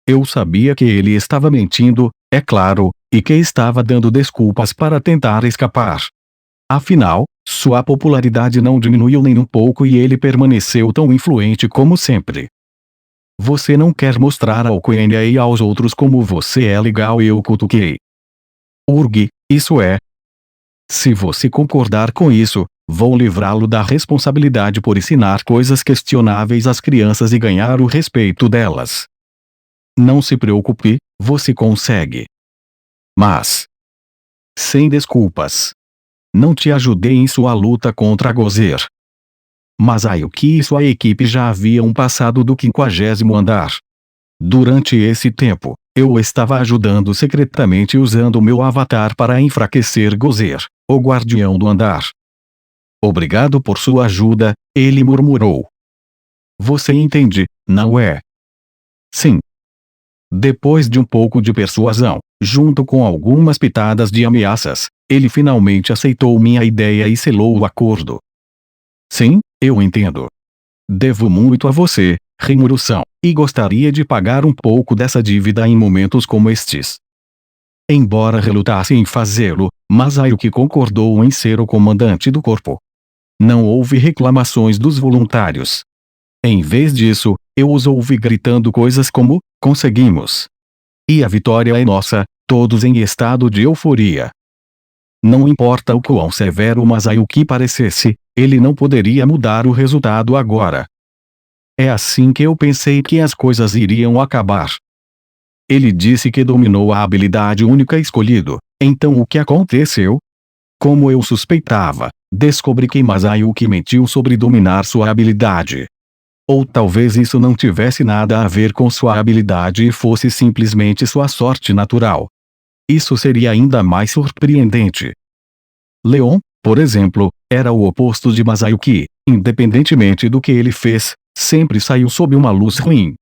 Speaker 1: Eu sabia que ele estava mentindo, é claro, e que estava dando desculpas para tentar escapar. Afinal, sua popularidade não diminuiu nem um pouco e ele permaneceu tão influente como sempre. Você não quer mostrar ao Quenya e aos outros como você é legal, eu cutuquei. Urgi, isso é. Se você concordar com isso, vou livrá-lo da responsabilidade por ensinar coisas questionáveis às crianças e ganhar o respeito delas. Não se preocupe, você consegue. Mas, sem desculpas, não te ajudei em sua luta contra Gozer. Masayuki e sua equipe já haviam passado do 50º andar. Durante esse tempo, eu estava ajudando secretamente usando meu avatar para enfraquecer Gozer, o guardião do andar. Obrigado por sua ajuda, ele murmurou. Você entende, não é? Sim. Depois de um pouco de persuasão, junto com algumas pitadas de ameaças, ele finalmente aceitou minha ideia e selou o acordo. Sim, eu entendo. Devo muito a você, Rimuru-san, e gostaria de pagar um pouco dessa dívida em momentos como estes. Embora relutasse em fazê-lo, Masayuki concordou em ser o comandante do corpo. Não houve reclamações dos voluntários. Em vez disso, eu os ouvi gritando coisas como, conseguimos. E a vitória é nossa, todos em estado de euforia. Não importa o quão severo Masayuki parecesse, ele não poderia mudar o resultado agora. É assim que eu pensei que as coisas iriam acabar. Ele disse que dominou a habilidade única escolhido, então o que aconteceu? Como eu suspeitava, descobri que Masayuki mentiu sobre dominar sua habilidade. Ou talvez isso não tivesse nada a ver com sua habilidade e fosse simplesmente sua sorte natural. Isso seria ainda mais surpreendente. Leon, por exemplo, era o oposto de Masayu que, independentemente do que ele fez, sempre saiu sob uma luz ruim.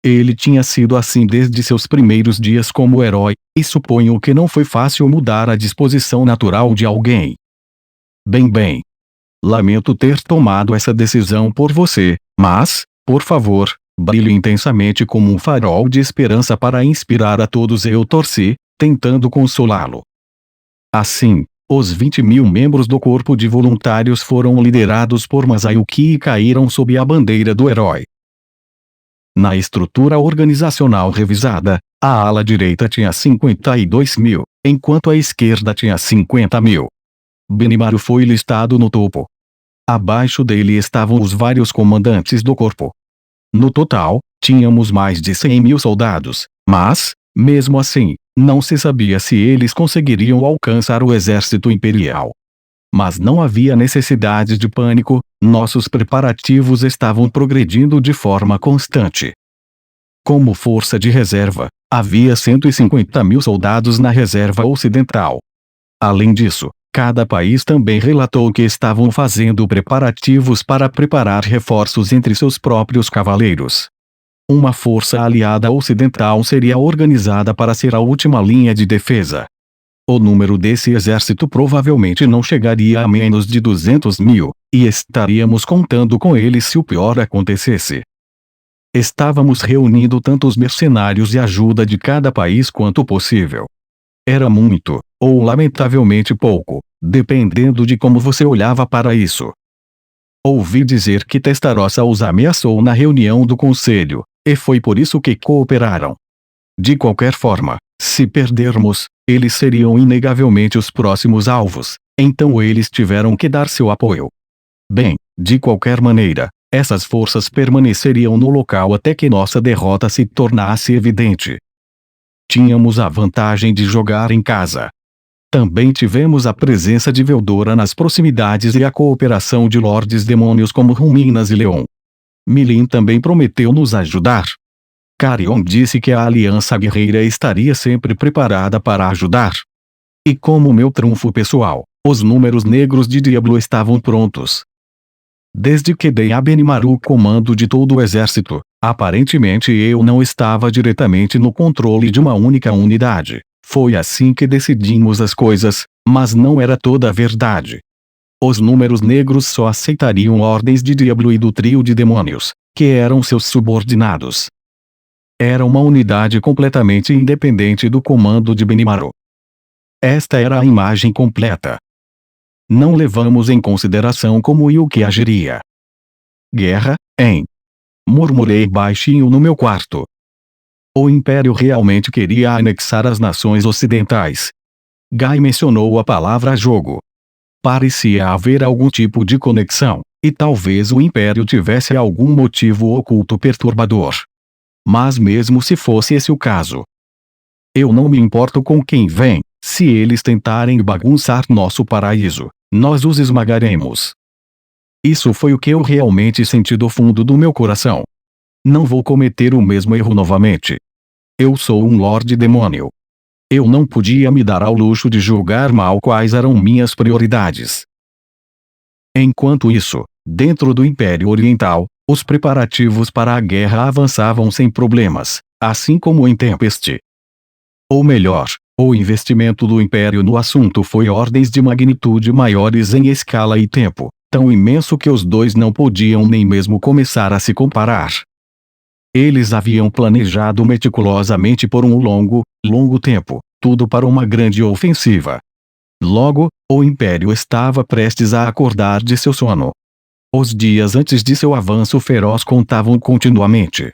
Speaker 1: Ele tinha sido assim desde seus primeiros dias como herói, e suponho que não foi fácil mudar a disposição natural de alguém. Bem. Lamento ter tomado essa decisão por você, mas, por favor, brilhe intensamente como um farol de esperança para inspirar a todos. Eu torci, tentando consolá-lo. Assim, os 20.000 membros do corpo de voluntários foram liderados por Masayuki e caíram sob a bandeira do herói. Na estrutura organizacional revisada, a ala direita tinha 52.000, enquanto a esquerda tinha 50.000. Benimaru foi listado no topo. Abaixo dele estavam os vários comandantes do corpo. No total, tínhamos mais de 100.000 soldados, mas, mesmo assim, não se sabia se eles conseguiriam alcançar o exército imperial. Mas não havia necessidade de pânico, nossos preparativos estavam progredindo de forma constante. Como força de reserva, havia 150.000 soldados na reserva ocidental. Além disso, cada país também relatou que estavam fazendo preparativos para preparar reforços entre seus próprios cavaleiros. Uma força aliada ocidental seria organizada para ser a última linha de defesa. O número desse exército provavelmente não chegaria a menos de 200.000, e estaríamos contando com eles se o pior acontecesse. Estávamos reunindo tanto os mercenários e ajuda de cada país quanto possível. Era muito, ou lamentavelmente pouco, dependendo de como você olhava para isso. Ouvi dizer que Testarossa os ameaçou na reunião do conselho, e foi por isso que cooperaram. De qualquer forma, se perdermos, eles seriam inegavelmente os próximos alvos, então eles tiveram que dar seu apoio. Bem, de qualquer maneira, essas forças permaneceriam no local até que nossa derrota se tornasse evidente. Tínhamos a vantagem de jogar em casa. Também tivemos a presença de Veldora nas proximidades e a cooperação de lordes demônios como Ruminas e Leon. Milin também prometeu nos ajudar. Carion disse que a Aliança Guerreira estaria sempre preparada para ajudar. E como meu trunfo pessoal, os números negros de Diablo estavam prontos. Desde que dei a Benimaru o comando de todo o exército, aparentemente eu não estava diretamente no controle de uma única unidade. Foi assim que decidimos as coisas, mas não era toda a verdade. Os números negros só aceitariam ordens de Diablo e do trio de demônios, que eram seus subordinados. Era uma unidade completamente independente do comando de Benimaru. Esta era a imagem completa. Não levamos em consideração como e o que agiria. Guerra, hein? Murmurei baixinho no meu quarto. O Império realmente queria anexar as nações ocidentais. Guy mencionou a palavra jogo. Parecia haver algum tipo de conexão, e talvez o Império tivesse algum motivo oculto perturbador. Mas mesmo se fosse esse o caso, eu não me importo com quem vem. Se eles tentarem bagunçar nosso paraíso, nós os esmagaremos. Isso foi o que eu realmente senti do fundo do meu coração. Não vou cometer o mesmo erro novamente. Eu sou um Lorde Demônio. Eu não podia me dar ao luxo de julgar mal quais eram minhas prioridades. Enquanto isso, dentro do Império Oriental, os preparativos para a guerra avançavam sem problemas, assim como em Tempest. Ou melhor, o investimento do Império no assunto foi ordens de magnitude maiores em escala e tempo, tão imenso que os dois não podiam nem mesmo começar a se comparar. Eles haviam planejado meticulosamente por um longo tempo, tudo para uma grande ofensiva. Logo, o Império estava prestes a acordar de seu sono. Os dias antes de seu avanço feroz contavam continuamente.